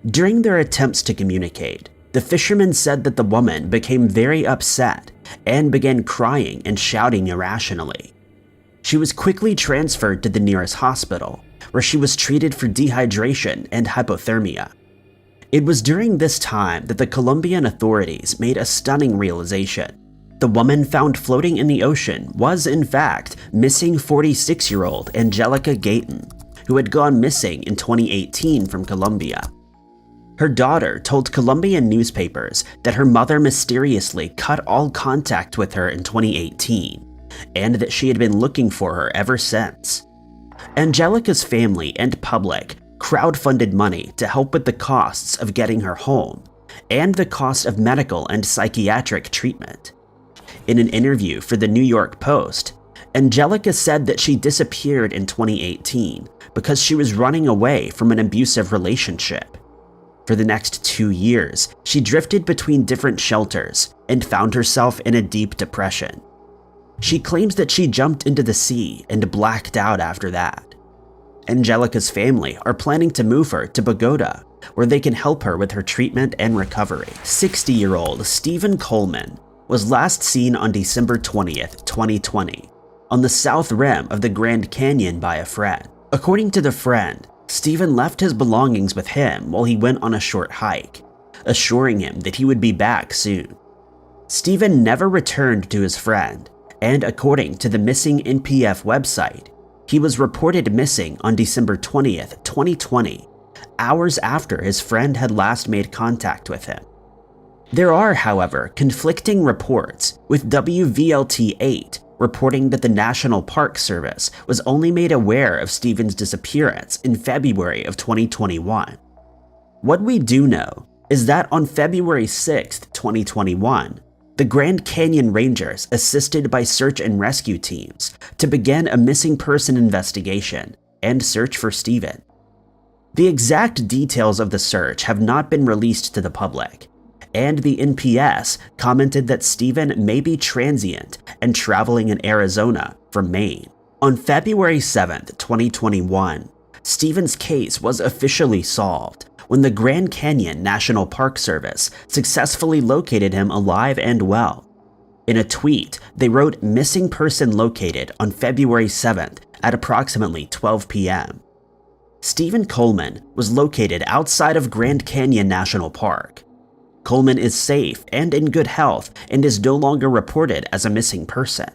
During their attempts to communicate, the fishermen said that the woman became very upset and began crying and shouting irrationally. She was quickly transferred to the nearest hospital, where she was treated for dehydration and hypothermia. It was during this time that the Colombian authorities made a stunning realization. The woman found floating in the ocean was, in fact, missing 46-year-old Angelica Gayton, who had gone missing in 2018 from Colombia. Her daughter told Colombian newspapers that her mother mysteriously cut all contact with her in 2018, and that she had been looking for her ever since. Angelica's family and public crowdfunded money to help with the costs of getting her home, and the cost of medical and psychiatric treatment. In an interview for the New York Post, Angelica said that she disappeared in 2018 because she was running away from an abusive relationship. For the next 2 years, she drifted between different shelters and found herself in a deep depression. She claims that she jumped into the sea and blacked out after that. Angelica's family are planning to move her to Bogota, where they can help her with her treatment and recovery. 60-year-old Stephen Coleman was last seen on December 20th, 2020, on the south rim of the Grand Canyon by a friend. According to the friend, Stephen left his belongings with him while he went on a short hike, assuring him that he would be back soon. Stephen never returned to his friend, and according to the Missing NPF website, he was reported missing on December 20th, 2020, hours after his friend had last made contact with him. There are, however, conflicting reports, with WVLT-8 reporting that the National Park Service was only made aware of Stephen's disappearance in February of 2021. What we do know is that on February 6, 2021, the Grand Canyon Rangers assisted by search and rescue teams to begin a missing person investigation and search for Stephen. The exact details of the search have not been released to the public, and the NPS commented that Stephen may be transient and traveling in Arizona from Maine. On February 7, 2021, Stephen's case was officially solved when the Grand Canyon National Park Service successfully located him alive and well. In a tweet, they wrote "missing person located on February 7th at approximately 12 p.m. Stephen Coleman was located outside of Grand Canyon National Park. Coleman is safe and in good health and is no longer reported as a missing person.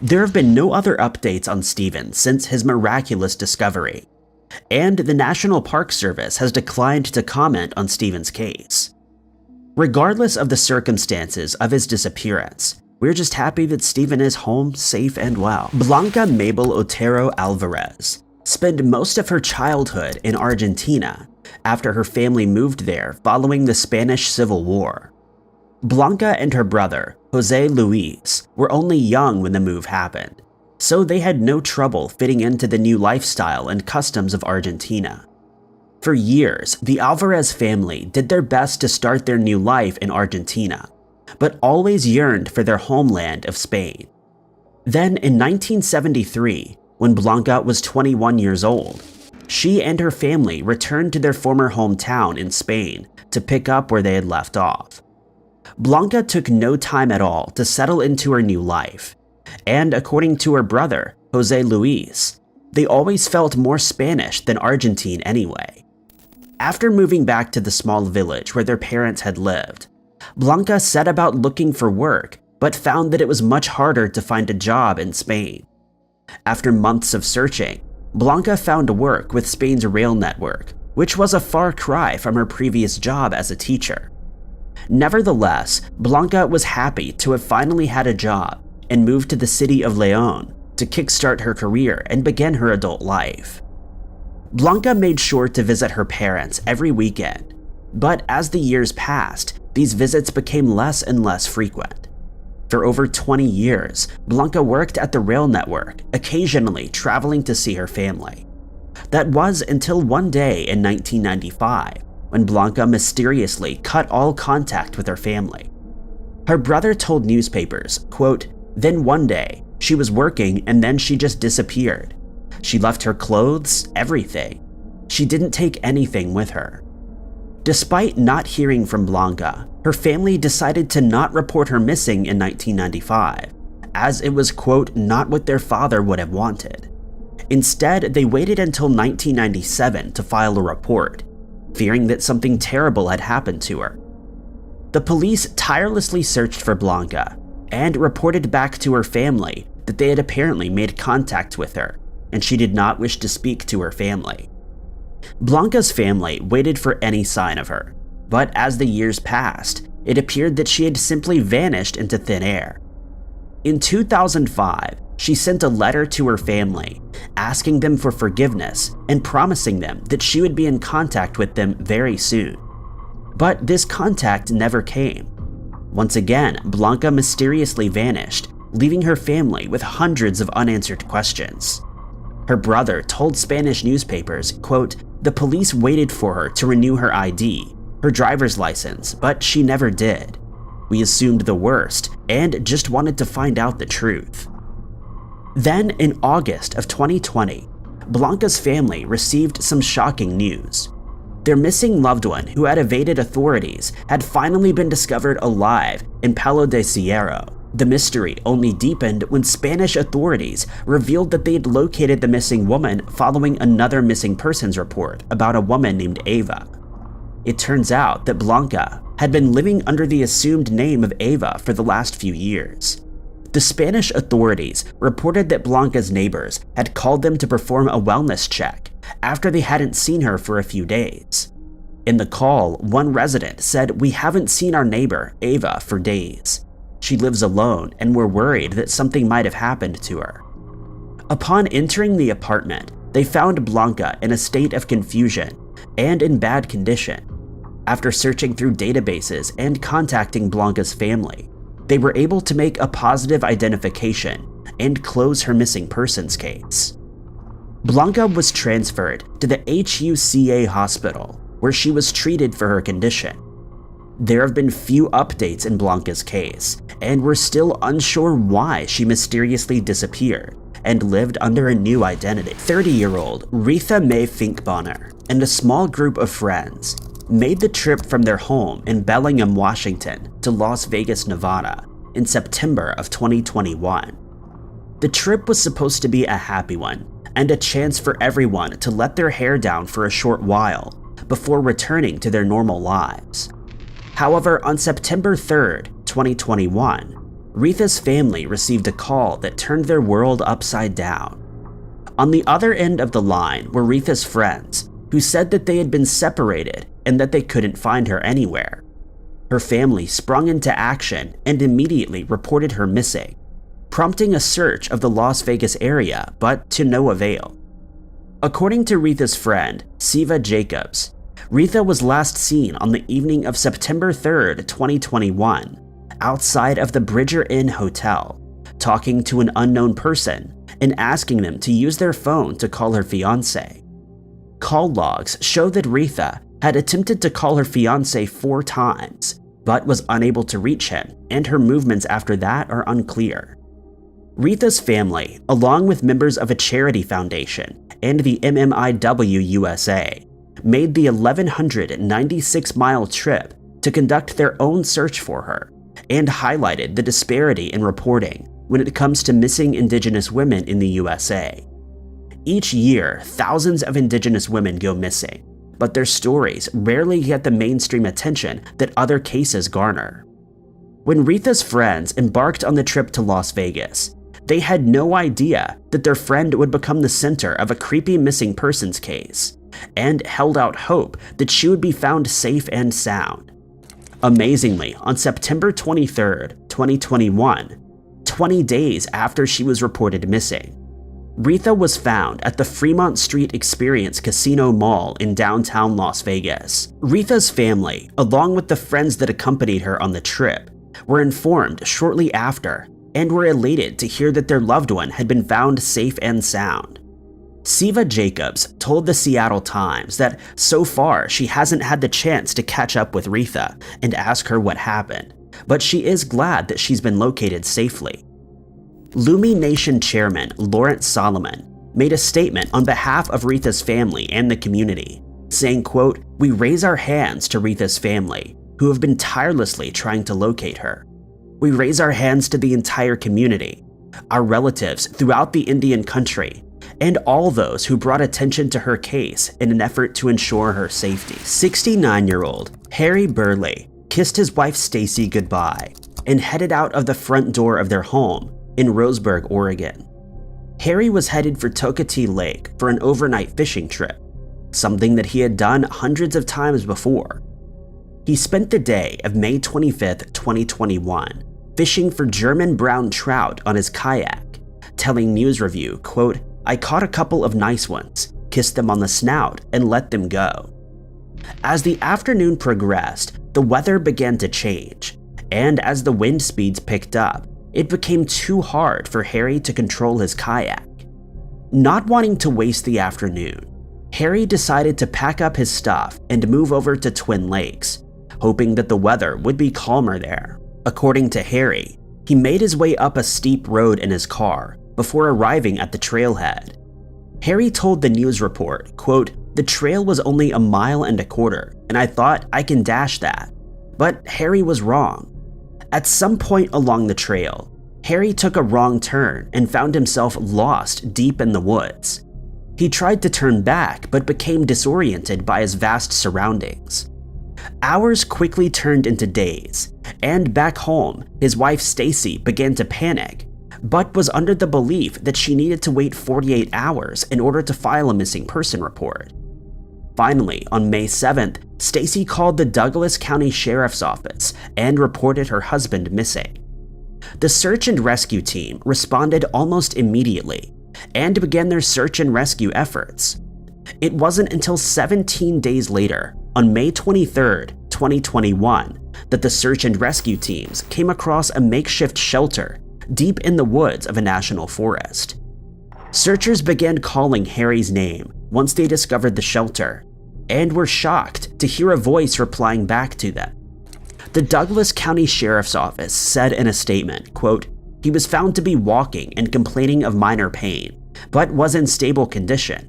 There have been no other updates on Stephen since his miraculous discovery, and the National Park Service has declined to comment on Stephen's case. Regardless of the circumstances of his disappearance, we're just happy that Stephen is home safe and well. Blanca Mabel Otero Alvarez spent most of her childhood in Argentina after her family moved there following the Spanish Civil War. Blanca and her brother, Jose Luis, were only young when the move happened, so they had no trouble fitting into the new lifestyle and customs of Argentina. For years, the Alvarez family did their best to start their new life in Argentina, but always yearned for their homeland of Spain. Then in 1973, when Blanca was 21 years old, she and her family returned to their former hometown in Spain to pick up where they had left off. Blanca took no time at all to settle into her new life, and according to her brother, Jose Luis, they always felt more Spanish than Argentine anyway. After moving back to the small village where their parents had lived, Blanca set about looking for work, but found that it was much harder to find a job in Spain. After months of searching, Blanca found work with Spain's rail network, which was a far cry from her previous job as a teacher. Nevertheless, Blanca was happy to have finally had a job and moved to the city of León to kickstart her career and begin her adult life. Blanca made sure to visit her parents every weekend, but as the years passed, these visits became less and less frequent. For over 20 years, Blanca worked at the rail network, occasionally traveling to see her family. That was until one day in 1995, when Blanca mysteriously cut all contact with her family. Her brother told newspapers, quote, "Then one day, she was working and then she just disappeared. She left her clothes, everything. She didn't take anything with her." Despite not hearing from Blanca, her family decided to not report her missing in 1995, as it was, quote, "not what their father would have wanted." Instead, they waited until 1997 to file a report, fearing that something terrible had happened to her. The police tirelessly searched for Blanca, and reported back to her family that they had apparently made contact with her, and she did not wish to speak to her family. Blanca's family waited for any sign of her, but as the years passed, it appeared that she had simply vanished into thin air. In 2005, she sent a letter to her family, asking them for forgiveness and promising them that she would be in contact with them very soon. But this contact never came. Once again, Blanca mysteriously vanished, leaving her family with hundreds of unanswered questions. Her brother told Spanish newspapers, quote, "The police waited for her to renew her ID, her driver's license, but she never did. We assumed the worst and just wanted to find out the truth." Then, in August of 2020, Blanca's family received some shocking news. Their missing loved one, who had evaded authorities, had finally been discovered alive in Palo de Cierro. The mystery only deepened when Spanish authorities revealed that they had located the missing woman following another missing persons report about a woman named Ava. It turns out that Blanca had been living under the assumed name of Ava for the last few years. The Spanish authorities reported that Blanca's neighbors had called them to perform a wellness check after they hadn't seen her for a few days. In the call, one resident said, "We haven't seen our neighbor, Ava, for days. She lives alone and we're worried that something might have happened to her." Upon entering the apartment, they found Blanca in a state of confusion and in bad condition. After searching through databases and contacting Blanca's family, they were able to make a positive identification and close her missing persons case. Blanca was transferred to the HUCA hospital, where she was treated for her condition. There have been few updates in Blanca's case, and we're still unsure why she mysteriously disappeared and lived under a new identity. 30-year-old Retha Mae Finkbonner and a small group of friends made the trip from their home in Bellingham, Washington to Las Vegas, Nevada in September of 2021. The trip was supposed to be a happy one and a chance for everyone to let their hair down for a short while before returning to their normal lives. However, on September 3rd, 2021, Retha's family received a call that turned their world upside down. On the other end of the line were Retha's friends, who said that they had been separated and that they couldn't find her anywhere. Her family sprung into action and immediately reported her missing, prompting a search of the Las Vegas area, but to no avail. According to Retha's friend, Siva Jacobs, Retha was last seen on the evening of September 3rd, 2021, outside of the Bridger Inn Hotel, talking to an unknown person and asking them to use their phone to call her fiancé. Call logs show that Retha had attempted to call her fiancé 4 times, but was unable to reach him, and her movements after that are unclear. Retha's family, along with members of a charity foundation and the MMIW USA, made the 1,196-mile trip to conduct their own search for her, and highlighted the disparity in reporting when it comes to missing Indigenous women in the USA. Each year, thousands of Indigenous women go missing, but their stories rarely get the mainstream attention that other cases garner. When Retha's friends embarked on the trip to Las Vegas, they had no idea that their friend would become the center of a creepy missing persons case, and held out hope that she would be found safe and sound. Amazingly, on September 23rd, 2021, 20 days after she was reported missing, Retha was found at the Fremont Street Experience Casino Mall in downtown Las Vegas. Retha's family, along with the friends that accompanied her on the trip, were informed shortly after and were elated to hear that their loved one had been found safe and sound. Siva Jacobs told the Seattle Times that so far she hasn't had the chance to catch up with Retha and ask her what happened, but she is glad that she's been located safely. Lumi Nation chairman Lawrence Solomon made a statement on behalf of Retha's family and the community, saying, quote, "We raise our hands to Retha's family, who have been tirelessly trying to locate her. We raise our hands to the entire community, our relatives throughout the Indian country, and all those who brought attention to her case in an effort to ensure her safety." 69-year-old Harry Burley kissed his wife Stacy goodbye and headed out of the front door of their home in Roseburg, Oregon. Harry was headed for Tokatee Lake for an overnight fishing trip, something that he had done hundreds of times before. He spent the day of May 25, 2021, fishing for German brown trout on his kayak, telling News Review, quote, "I caught a couple of nice ones, kissed them on the snout, and let them go." As the afternoon progressed, the weather began to change, and as the wind speeds picked up, it became too hard for Harry to control his kayak. Not wanting to waste the afternoon, Harry decided to pack up his stuff and move over to Twin Lakes, hoping that the weather would be calmer there. According to Harry, he made his way up a steep road in his car before arriving at the trailhead. Harry told the news report, quote, "The trail was only 1.25 miles, and I thought I can dash that." But Harry was wrong. At some point along the trail, Harry took a wrong turn and found himself lost deep in the woods. He tried to turn back but became disoriented by his vast surroundings. Hours quickly turned into days, and back home, his wife Stacy began to panic, but was under the belief that she needed to wait 48 hours in order to file a missing person report. Finally, on May 7th, Stacy called the Douglas County Sheriff's Office and reported her husband missing. The search and rescue team responded almost immediately and began their search and rescue efforts. It wasn't until 17 days later, on May 23rd, 2021, that the search and rescue teams came across a makeshift shelter deep in the woods of a national forest. Searchers began calling Harry's name once they discovered the shelter, and were shocked to hear a voice replying back to them. The Douglas County Sheriff's Office said in a statement, quote, "He was found to be walking and complaining of minor pain, but was in stable condition.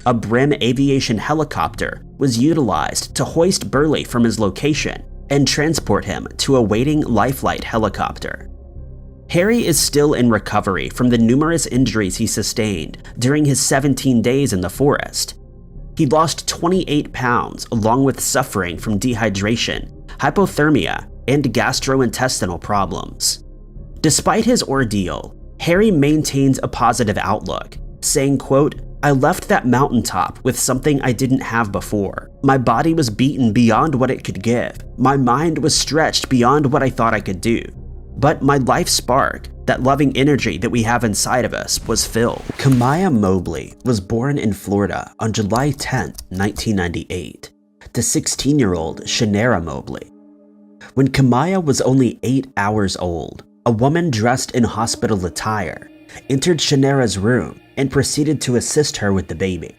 A Brim aviation helicopter was utilized to hoist Burley from his location and transport him to a waiting Lifelight helicopter." Harry is still in recovery from the numerous injuries he sustained during his 17 days in the forest. He lost 28 pounds along with suffering from dehydration, hypothermia, and gastrointestinal problems. Despite his ordeal, Harry maintains a positive outlook, saying, quote, "I left that mountaintop with something I didn't have before. My body was beaten beyond what it could give. My mind was stretched beyond what I thought I could do. But my life spark, that loving energy that we have inside of us, was filled." Kamaya Mobley was born in Florida on July 10, 1998, to 16-year-old Shanera Mobley. When Kamaya was only 8 hours old, a woman dressed in hospital attire entered Shanera's room and proceeded to assist her with the baby.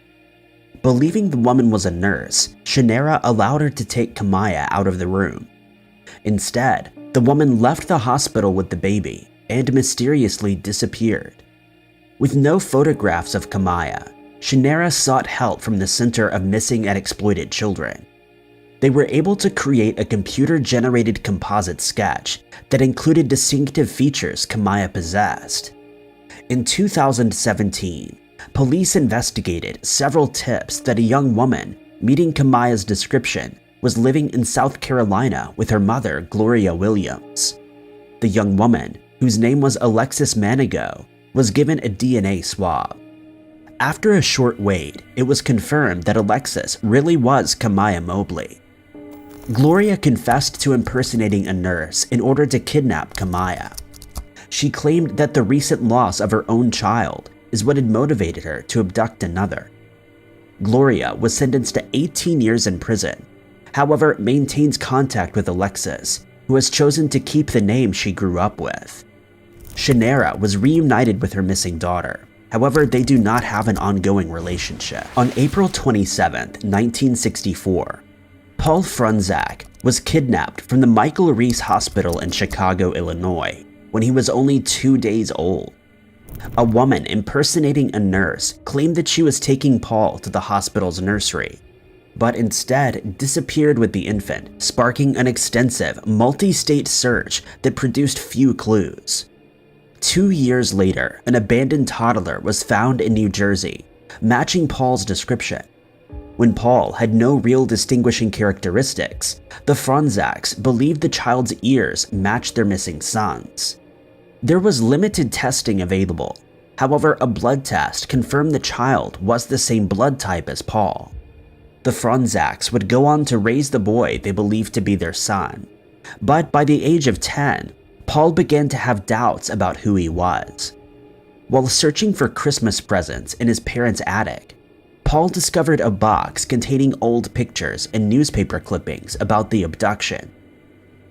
Believing the woman was a nurse, Shanera allowed her to take Kamaya out of the room. Instead, the woman left the hospital with the baby and mysteriously disappeared. With no photographs of Kamaya, Shanera sought help from the Center of Missing and Exploited Children. They were able to create a computer-generated composite sketch that included distinctive features Kamaya possessed. In 2017, police investigated several tips that a young woman meeting Kamaya's description was living in South Carolina with her mother, Gloria Williams. The young woman, whose name was Alexis Manigo, was given a DNA swab. After a short wait, it was confirmed that Alexis really was Kamaya Mobley. Gloria confessed to impersonating a nurse in order to kidnap Kamaya. She claimed that the recent loss of her own child is what had motivated her to abduct another. Gloria was sentenced to 18 years in prison, however maintains contact with Alexis, who has chosen to keep the name she grew up with. Shanera was reunited with her missing daughter, however they do not have an ongoing relationship. On April 27, 1964, Paul Frunzak was kidnapped from the Michael Reese Hospital in Chicago, Illinois, when he was only 2 days old. A woman impersonating a nurse claimed that she was taking Paul to the hospital's nursery, but instead disappeared with the infant, sparking an extensive, multi-state search that produced few clues. 2 years later, an abandoned toddler was found in New Jersey, matching Paul's description. When Paul had no real distinguishing characteristics, the Franzaks believed the child's ears matched their missing son's. There was limited testing available. However, a blood test confirmed the child was the same blood type as Paul. The Franzaks would go on to raise the boy they believed to be their son. But by the age of 10, Paul began to have doubts about who he was. While searching for Christmas presents in his parents' attic, Paul discovered a box containing old pictures and newspaper clippings about the abduction.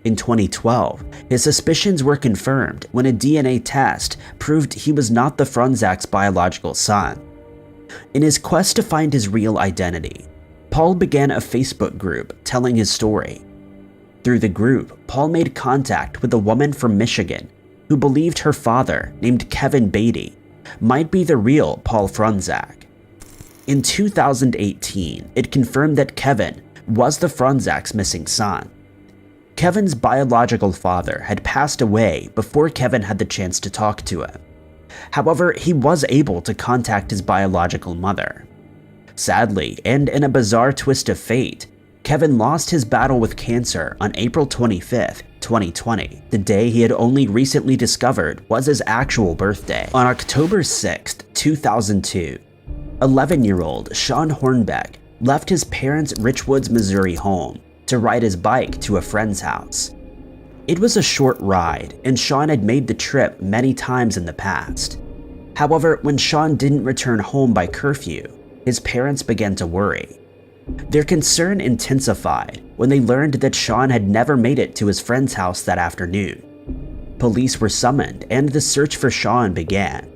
In 2012, his suspicions were confirmed when a DNA test proved he was not the Franzaks' biological son. In his quest to find his real identity, Paul began a Facebook group telling his story. Through the group, Paul made contact with a woman from Michigan who believed her father, named Kevin Beatty, might be the real Paul Franzak. In 2018, it confirmed that Kevin was the Franzaks' missing son. Kevin's biological father had passed away before Kevin had the chance to talk to him. However, he was able to contact his biological mother. Sadly, and in a bizarre twist of fate, Kevin lost his battle with cancer on April 25, 2020, the day he had only recently discovered was his actual birthday. On October 6, 2002, 11-year-old Sean Hornbeck left his parents' Richwoods, Missouri home to ride his bike to a friend's house. It was a short ride, and Sean had made the trip many times in the past. However, when Sean didn't return home by curfew, his parents began to worry. Their concern intensified when they learned that Sean had never made it to his friend's house that afternoon. Police were summoned and the search for Sean began.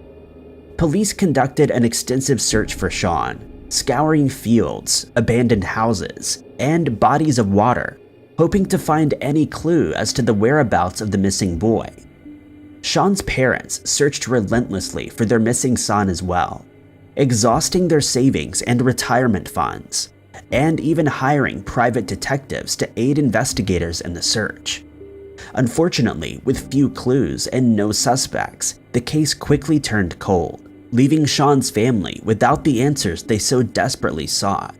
Police conducted an extensive search for Sean, scouring fields, abandoned houses, and bodies of water, hoping to find any clue as to the whereabouts of the missing boy. Sean's parents searched relentlessly for their missing son as well, exhausting their savings and retirement funds, and even hiring private detectives to aid investigators in the search. Unfortunately, with few clues and no suspects, the case quickly turned cold, leaving Sean's family without the answers they so desperately sought.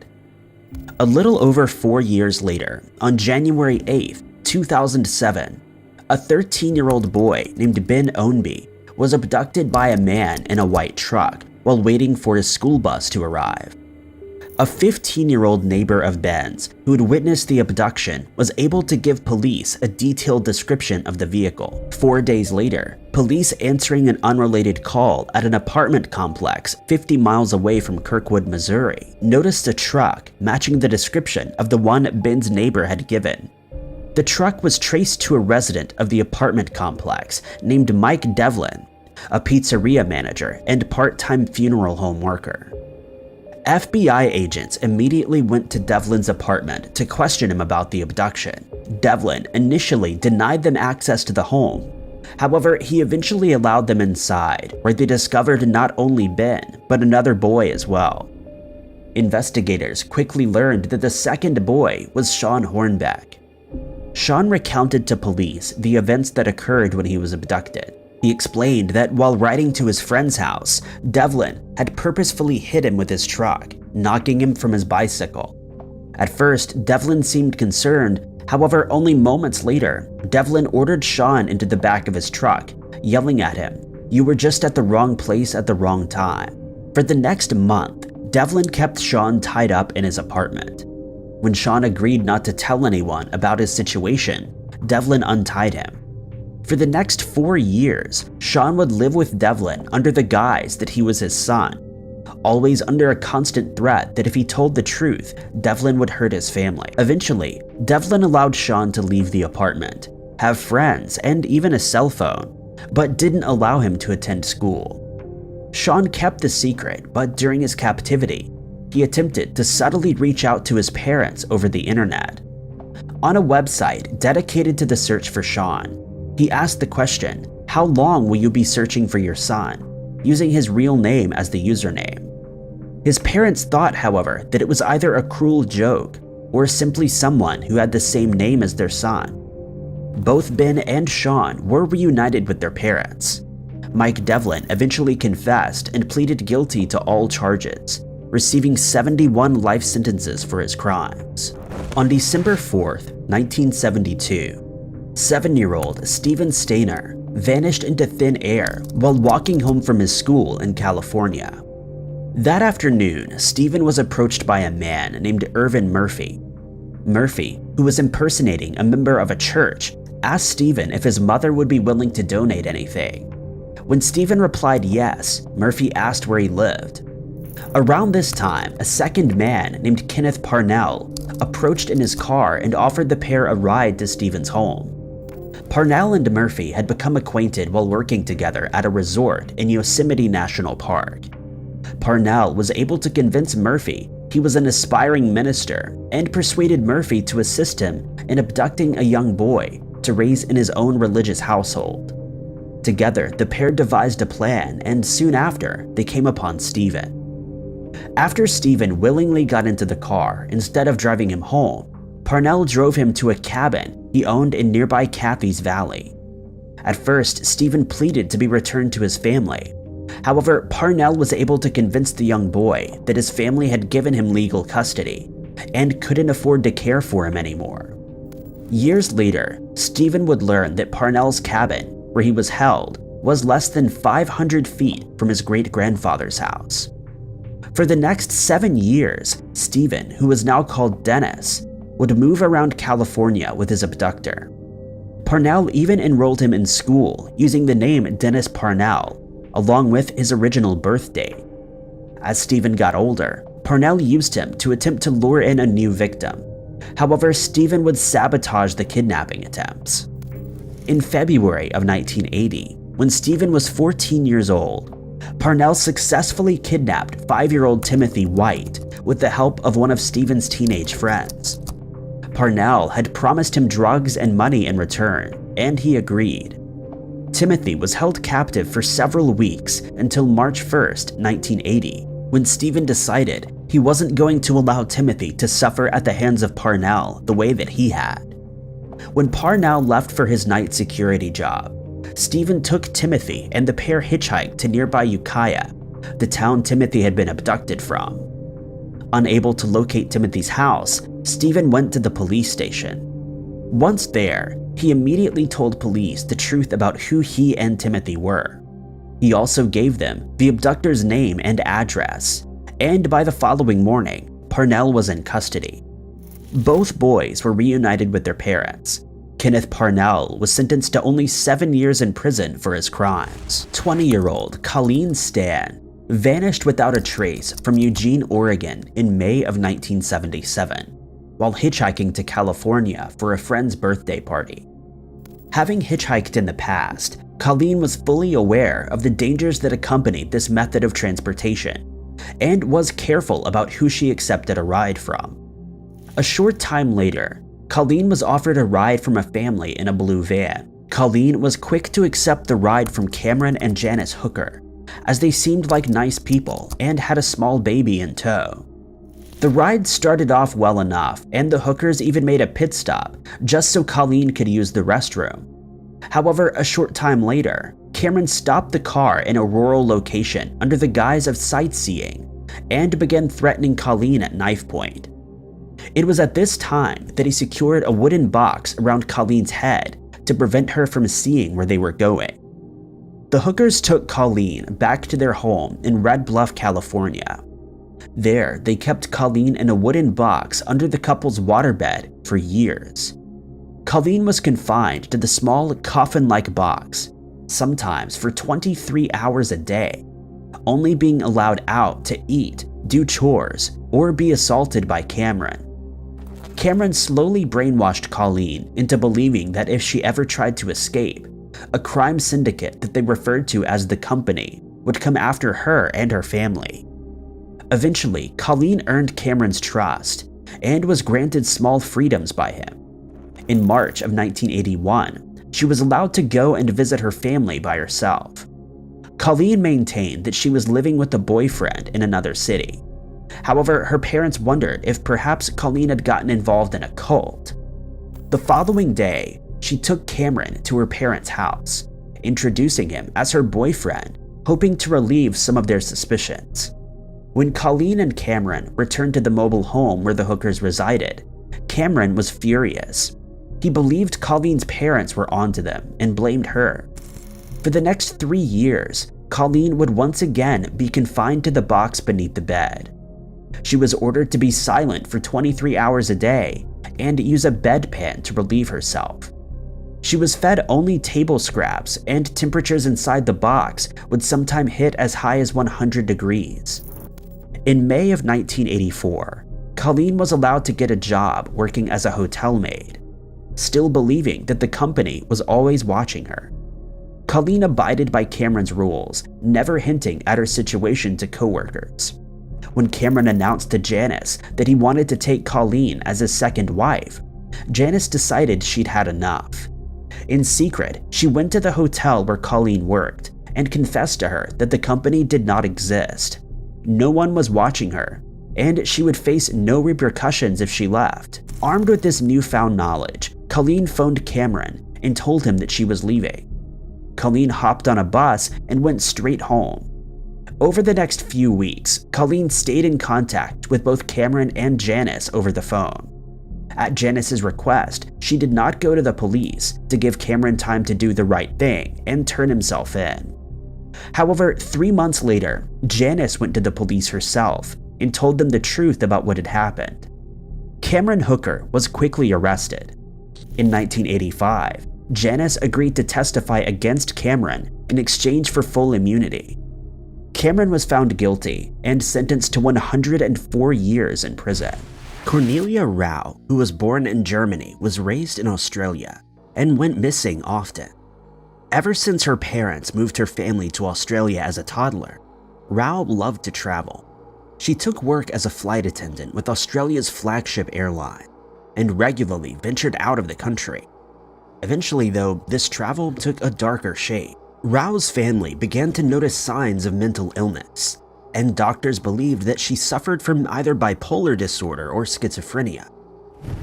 A little over 4 years later, on January 8, 2007, a 13-year-old boy named Ben Ownby was abducted by a man in a white truck while waiting for his school bus to arrive. A 15-year-old neighbor of Ben's who had witnessed the abduction was able to give police a detailed description of the vehicle. 4 days later, police answering an unrelated call at an apartment complex 50 miles away from Kirkwood, Missouri, noticed a truck matching the description of the one Ben's neighbor had given. The truck was traced to a resident of the apartment complex named Mike Devlin, a pizzeria manager and part-time funeral home worker. FBI agents immediately went to Devlin's apartment to question him about the abduction. Devlin initially denied them access to the home. However, he eventually allowed them inside, where they discovered not only Ben, but another boy as well. Investigators quickly learned that the second boy was Sean Hornbeck. Sean recounted to police the events that occurred when he was abducted. He explained that while riding to his friend's house, Devlin had purposefully hit him with his truck, knocking him from his bicycle. At first, Devlin seemed concerned. However, only moments later, Devlin ordered Sean into the back of his truck, yelling at him, "You were just at the wrong place at the wrong time." For the next month, Devlin kept Sean tied up in his apartment. When Sean agreed not to tell anyone about his situation, Devlin untied him. For the next 4 years, Sean would live with Devlin under the guise that he was his son, always under a constant threat that if he told the truth, Devlin would hurt his family. Eventually, Devlin allowed Sean to leave the apartment, have friends, and even a cell phone, but didn't allow him to attend school. Sean kept the secret, but during his captivity, he attempted to subtly reach out to his parents over the internet. On a website dedicated to the search for Sean, he asked the question, "How long will you be searching for your son?" using his real name as the username. His parents thought, however, that it was either a cruel joke or simply someone who had the same name as their son. Both Ben and Sean were reunited with their parents. Mike Devlin eventually confessed and pleaded guilty to all charges. receiving 71 life sentences for his crimes. On December 4th, 1972, 7-year-old Stephen Stainer vanished into thin air while walking home from his school in California. That afternoon, Stephen was approached by a man named Irvin Murphy. Murphy, who was impersonating a member of a church, asked Stephen if his mother would be willing to donate anything. When Stephen replied yes, Murphy asked where he lived. Around this time, a second man named Kenneth Parnell approached in his car and offered the pair a ride to Stephen's home. Parnell and Murphy had become acquainted while working together at a resort in Yosemite National Park. Parnell was able to convince Murphy he was an aspiring minister and persuaded Murphy to assist him in abducting a young boy to raise in his own religious household. Together, the pair devised a plan, and soon after, they came upon Stephen. After Stephen willingly got into the car instead of driving him home, Parnell drove him to a cabin he owned in nearby Cathy's Valley. At first, Stephen pleaded to be returned to his family. However, Parnell was able to convince the young boy that his family had given him legal custody and couldn't afford to care for him anymore. Years later, Stephen would learn that Parnell's cabin, where he was held, was less than 500 feet from his great-grandfather's house. For the next 7 years, Stephen, who was now called Dennis, would move around California with his abductor. Parnell even enrolled him in school using the name Dennis Parnell, along with his original birth date. As Stephen got older, Parnell used him to attempt to lure in a new victim. However, Stephen would sabotage the kidnapping attempts. In February of 1980, when Stephen was 14 years old, Parnell successfully kidnapped 5-year-old Timothy White with the help of one of Stephen's teenage friends. Parnell had promised him drugs and money in return, and he agreed. Timothy was held captive for several weeks until March 1st, 1980, when Stephen decided he wasn't going to allow Timothy to suffer at the hands of Parnell the way that he had. When Parnell left for his night security job, Stephen took Timothy and the pair hitchhiked to nearby Ukiah, the town Timothy had been abducted from. Unable to locate Timothy's house, Stephen went to the police station. Once there, he immediately told police the truth about who he and Timothy were. He also gave them the abductor's name and address, and by the following morning, Parnell was in custody. Both boys were reunited with their parents. Kenneth Parnell was sentenced to only 7 years in prison for his crimes. 20-year-old Colleen Stan vanished without a trace from Eugene, Oregon in May of 1977, while hitchhiking to California for a friend's birthday party. Having hitchhiked in the past, Colleen was fully aware of the dangers that accompanied this method of transportation, and was careful about who she accepted a ride from. A short time later, Colleen was offered a ride from a family in a blue van. Colleen was quick to accept the ride from Cameron and Janice Hooker, as they seemed like nice people and had a small baby in tow. The ride started off well enough, and the Hookers even made a pit stop just so Colleen could use the restroom. However, a short time later, Cameron stopped the car in a rural location under the guise of sightseeing and began threatening Colleen at knife point. It was at this time that he secured a wooden box around Colleen's head to prevent her from seeing where they were going. The Hookers took Colleen back to their home in Red Bluff, California. There, they kept Colleen in a wooden box under the couple's waterbed for years. Colleen was confined to the small coffin-like box, sometimes for 23 hours a day, only being allowed out to eat, do chores, or be assaulted by Cameron. Cameron slowly brainwashed Colleen into believing that if she ever tried to escape, a crime syndicate that they referred to as the Company would come after her and her family. Eventually, Colleen earned Cameron's trust and was granted small freedoms by him. In March of 1981, she was allowed to go and visit her family by herself. Colleen maintained that she was living with a boyfriend in another city. However, her parents wondered if perhaps Colleen had gotten involved in a cult. The following day, she took Cameron to her parents' house, introducing him as her boyfriend, hoping to relieve some of their suspicions. When Colleen and Cameron returned to the mobile home where the hookers resided, Cameron was furious. He believed Colleen's parents were onto them and blamed her. For the next 3 years, Colleen would once again be confined to the box beneath the bed. She was ordered to be silent for 23 hours a day and use a bedpan to relieve herself. She was fed only table scraps, and temperatures inside the box would sometimes hit as high as 100 degrees. In May of 1984, Colleen was allowed to get a job working as a hotel maid, still believing that the company was always watching her. Colleen abided by Cameron's rules, never hinting at her situation to coworkers. When Cameron announced to Janice that he wanted to take Colleen as his second wife, Janice decided she'd had enough. In secret, she went to the hotel where Colleen worked and confessed to her that the company did not exist. No one was watching her, and she would face no repercussions if she left. Armed with this newfound knowledge, Colleen phoned Cameron and told him that she was leaving. Colleen hopped on a bus and went straight home. Over the next few weeks, Colleen stayed in contact with both Cameron and Janice over the phone. At Janice's request, she did not go to the police to give Cameron time to do the right thing and turn himself in. However, 3 months later, Janice went to the police herself and told them the truth about what had happened. Cameron Hooker was quickly arrested. In 1985, Janice agreed to testify against Cameron in exchange for full immunity. Cameron was found guilty and sentenced to 104 years in prison. Cornelia Rau, who was born in Germany, was raised in Australia and went missing often. Ever since her parents moved her family to Australia as a toddler, Rau loved to travel. She took work as a flight attendant with Australia's flagship airline and regularly ventured out of the country. Eventually, though, this travel took a darker shape. Rau's family began to notice signs of mental illness, and doctors believed that she suffered from either bipolar disorder or schizophrenia.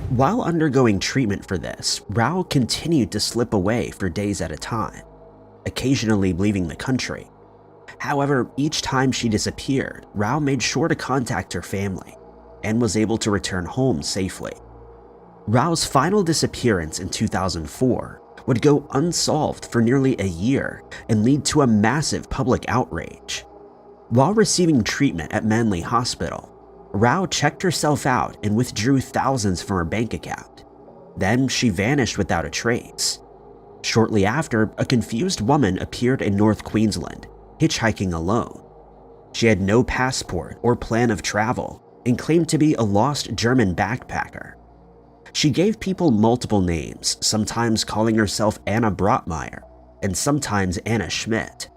While undergoing treatment for this, Rau continued to slip away for days at a time, occasionally leaving the country. However, each time she disappeared, Rau made sure to contact her family and was able to return home safely. Rau's final disappearance in 2004 would go unsolved for nearly a year and lead to a massive public outrage. While receiving treatment at Manly Hospital, Rau checked herself out and withdrew thousands from her bank account. Then she vanished without a trace. Shortly after, a confused woman appeared in North Queensland, hitchhiking alone. She had no passport or plan of travel and claimed to be a lost German backpacker. She gave people multiple names, sometimes calling herself Anna Brotmeyer and sometimes Anna Schmidt.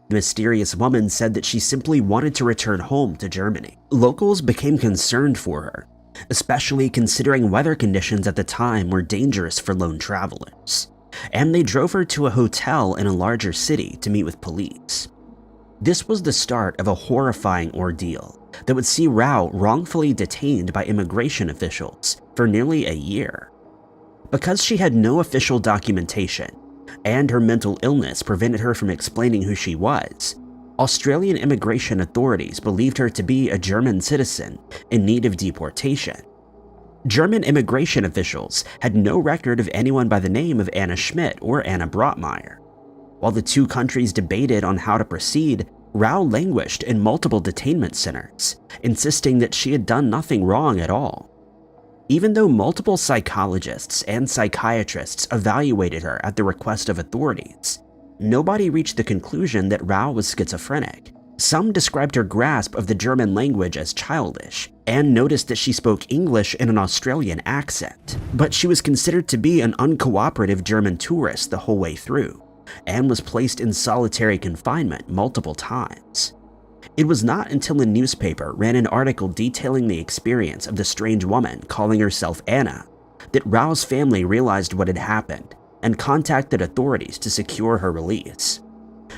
The mysterious woman said that she simply wanted to return home to Germany. Locals became concerned for her, especially considering weather conditions at the time were dangerous for lone travelers, and they drove her to a hotel in a larger city to meet with police. This was the start of a horrifying ordeal that would see Rau wrongfully detained by immigration officials for nearly a year. Because she had no official documentation, and her mental illness prevented her from explaining who she was, Australian immigration authorities believed her to be a German citizen in need of deportation. German immigration officials had no record of anyone by the name of Anna Schmidt or Anna Brotmeyer. While the two countries debated on how to proceed, Rau languished in multiple detainment centers, insisting that she had done nothing wrong at all. Even though multiple psychologists and psychiatrists evaluated her at the request of authorities, nobody reached the conclusion that Rau was schizophrenic. Some described her grasp of the German language as childish, and noticed that she spoke English in an Australian accent. But she was considered to be an uncooperative German tourist the whole way through, and was placed in solitary confinement multiple times. It was not until a newspaper ran an article detailing the experience of the strange woman calling herself Anna that Rau's family realized what had happened and contacted authorities to secure her release.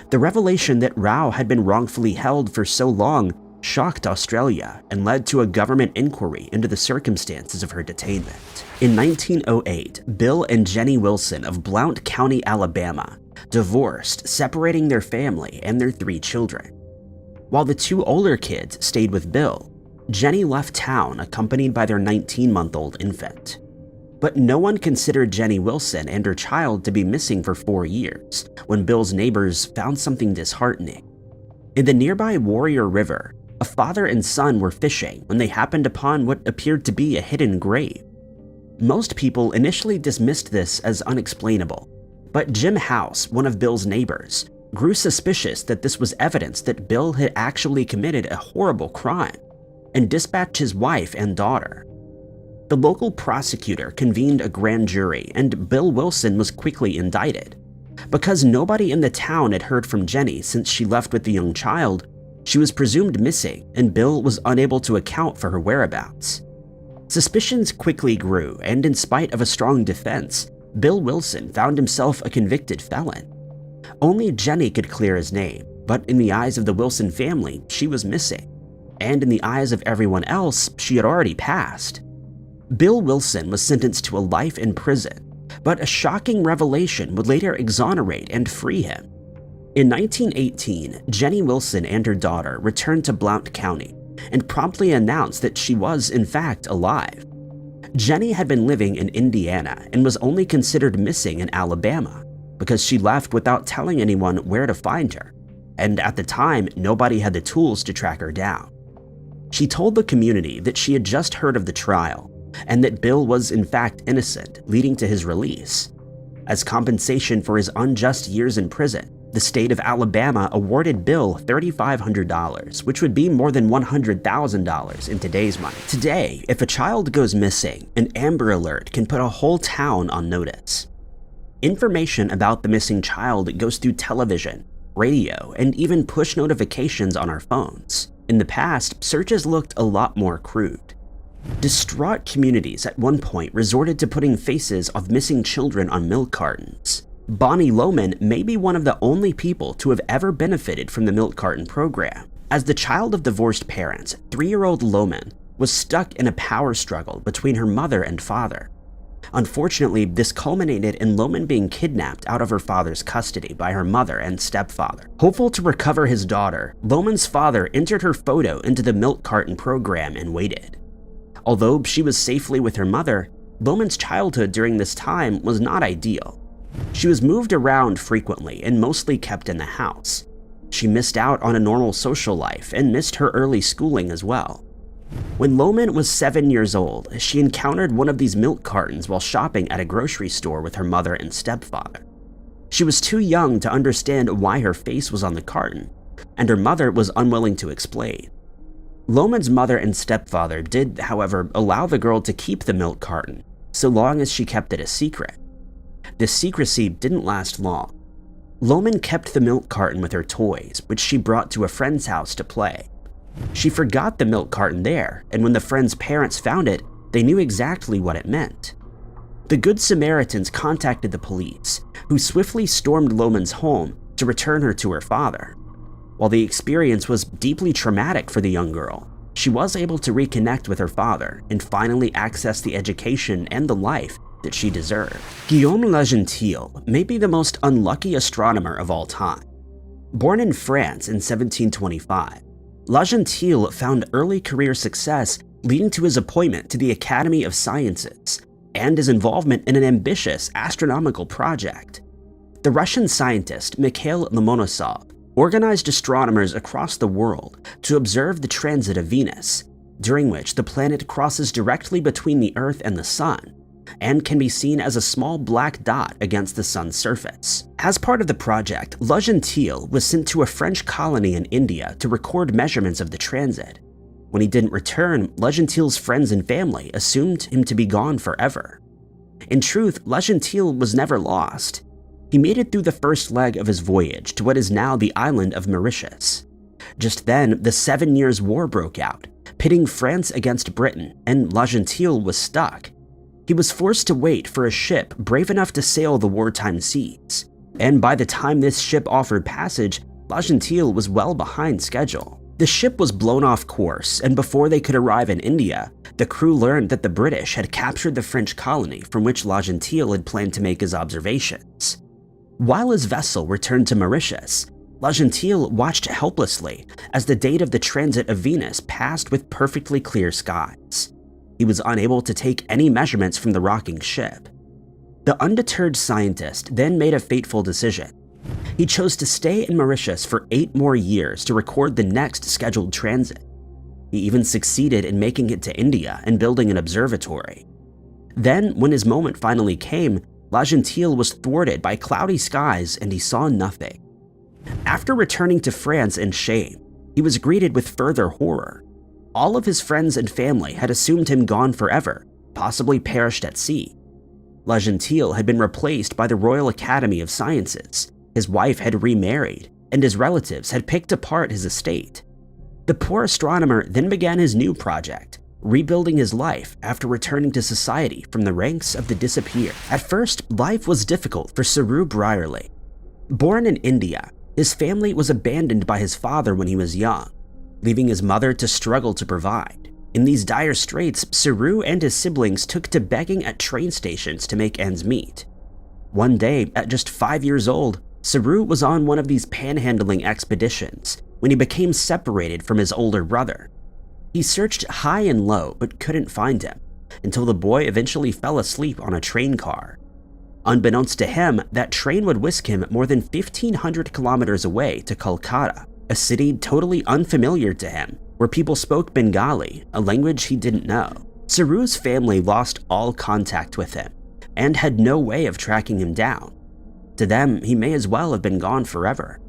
The revelation that Rau had been wrongfully held for so long shocked Australia and led to a government inquiry into the circumstances of her detainment. In 1908, Bill and Jenny Wilson of Blount County, Alabama, divorced, separating their family and their 3 children. While the two older kids stayed with Bill, Jenny left town accompanied by their 19-month-old infant. But no one considered Jenny Wilson and her child to be missing for 4 years when Bill's neighbors found something disheartening. In the nearby Warrior River, a father and son were fishing when they happened upon what appeared to be a hidden grave. Most people initially dismissed this as unexplainable, but Jim House, one of Bill's neighbors, grew suspicious that this was evidence that Bill had actually committed a horrible crime and dispatched his wife and daughter. The local prosecutor convened a grand jury and Bill Wilson was quickly indicted. Because nobody in the town had heard from Jenny since she left with the young child, she was presumed missing and Bill was unable to account for her whereabouts. Suspicions quickly grew, and in spite of a strong defense, Bill Wilson found himself a convicted felon. Only Jenny could clear his name, but in the eyes of the Wilson family, she was missing. And in the eyes of everyone else, she had already passed. Bill Wilson was sentenced to a life in prison, but a shocking revelation would later exonerate and free him. In 1918, Jenny Wilson and her daughter returned to Blount County and promptly announced that she was, in fact, alive. Jenny had been living in Indiana and was only considered missing in Alabama because she left without telling anyone where to find her, and at the time, nobody had the tools to track her down. She told the community that she had just heard of the trial and that Bill was in fact innocent, leading to his release. As compensation for his unjust years in prison, the state of Alabama awarded Bill $3,500, which would be more than $100,000 in today's money. Today, if a child goes missing, an Amber Alert can put a whole town on notice. Information about the missing child goes through television, radio, and even push notifications on our phones. In the past, searches looked a lot more crude. Distraught communities at one point resorted to putting faces of missing children on milk cartons. Bonnie Lohman may be one of the only people to have ever benefited from the milk carton program. As the child of divorced parents, 3-year-old Lohman was stuck in a power struggle between her mother and father. Unfortunately, this culminated in Lohman being kidnapped out of her father's custody by her mother and stepfather. Hopeful to recover his daughter, Lohman's father entered her photo into the milk carton program and waited. Although she was safely with her mother, Lohman's childhood during this time was not ideal. She was moved around frequently and mostly kept in the house. She missed out on a normal social life and missed her early schooling as well. When Lohman was 7 years old, she encountered one of these milk cartons while shopping at a grocery store with her mother and stepfather. She was too young to understand why her face was on the carton, and her mother was unwilling to explain. Lohman's mother and stepfather did, however, allow the girl to keep the milk carton, so long as she kept it a secret. This secrecy didn't last long. Lohman kept the milk carton with her toys, which she brought to a friend's house to play. She forgot the milk carton there, and when the friend's parents found it, they knew exactly what it meant. The Good Samaritans contacted the police, who swiftly stormed Lohman's home to return her to her father. While the experience was deeply traumatic for the young girl, she was able to reconnect with her father and finally access the education and the life that she deserved. Guillaume Lagentille may be the most unlucky astronomer of all time. Born in France in 1725, Lagentille found early career success leading to his appointment to the Academy of Sciences and his involvement in an ambitious astronomical project. The Russian scientist Mikhail Lomonosov organized astronomers across the world to observe the transit of Venus, during which the planet crosses directly between the Earth and the Sun, and can be seen as a small black dot against the Sun's surface. As part of the project, Lagentille was sent to a French colony in India to record measurements of the transit. When he didn't return, Lagentille's friends and family assumed him to be gone forever. In truth, Lagentille was never lost. He made it through the first leg of his voyage to what is now the island of Mauritius. Just then, the 7 Years' War broke out, pitting France against Britain, and Lagentille was stuck. He was forced to wait for a ship brave enough to sail the wartime seas, and by the time this ship offered passage, Lagentille was well behind schedule. The ship was blown off course, and before they could arrive in India, the crew learned that the British had captured the French colony from which Lagentille had planned to make his observations. While his vessel returned to Mauritius, L'Agentile watched helplessly as the date of the transit of Venus passed with perfectly clear skies. He was unable to take any measurements from the rocking ship. The undeterred scientist then made a fateful decision. He chose to stay in Mauritius for 8 more years to record the next scheduled transit. He even succeeded in making it to India and building an observatory. Then, when his moment finally came, L'Agentile was thwarted by cloudy skies and he saw nothing. After returning to France in shame, he was greeted with further horror. All of his friends and family had assumed him gone forever, possibly perished at sea. L'Agentile had been replaced by the Royal Academy of Sciences, his wife had remarried, and his relatives had picked apart his estate. The poor astronomer then began his new project, rebuilding his life after returning to society from the ranks of the disappeared. At first, life was difficult for Zerurat Brierley. Born in India, his family was abandoned by his father when he was young, leaving his mother to struggle to provide. In these dire straits, Zerurat and his siblings took to begging at train stations to make ends meet. One day, at just 5 years old, Zerurat was on one of these panhandling expeditions when he became separated from his older brother. He searched high and low but couldn't find him, until the boy eventually fell asleep on a train car. Unbeknownst to him, that train would whisk him more than 1,500 kilometers away to Kolkata, a city totally unfamiliar to him, where people spoke Bengali, a language he didn't know. Zerurat's family lost all contact with him, and had no way of tracking him down. To them, he may as well have been gone forever.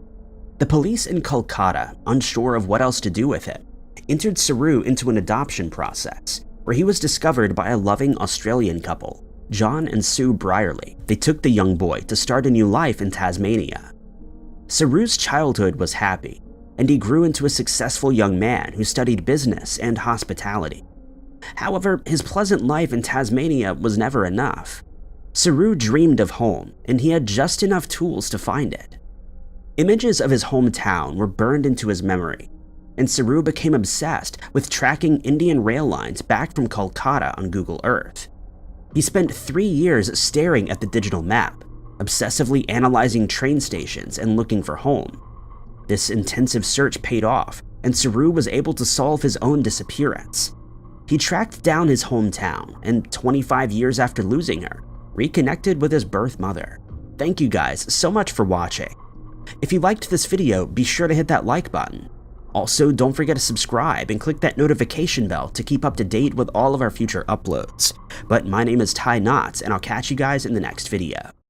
The police in Kolkata, unsure of what else to do with him, entered Zerurat into an adoption process, where he was discovered by a loving Australian couple, John and Sue Brierley. They took the young boy to start a new life in Tasmania. Zerurat's childhood was happy, and he grew into a successful young man who studied business and hospitality. However, his pleasant life in Tasmania was never enough. Zerurat dreamed of home, and he had just enough tools to find it. Images of his hometown were burned into his memory, and Zerurat became obsessed with tracking Indian rail lines back from Kolkata on Google Earth. He spent 3 years staring at the digital map, obsessively analyzing train stations and looking for home. This intensive search paid off, and Zerurat was able to solve his own disappearance. He tracked down his hometown, and 25 years after losing her, reconnected with his birth mother. Thank you guys so much for watching. If you liked this video, be sure to hit that like button. Also, don't forget to subscribe and click that notification bell to keep up to date with all of our future uploads. But my name is Ty Knotts, and I'll catch you guys in the next video.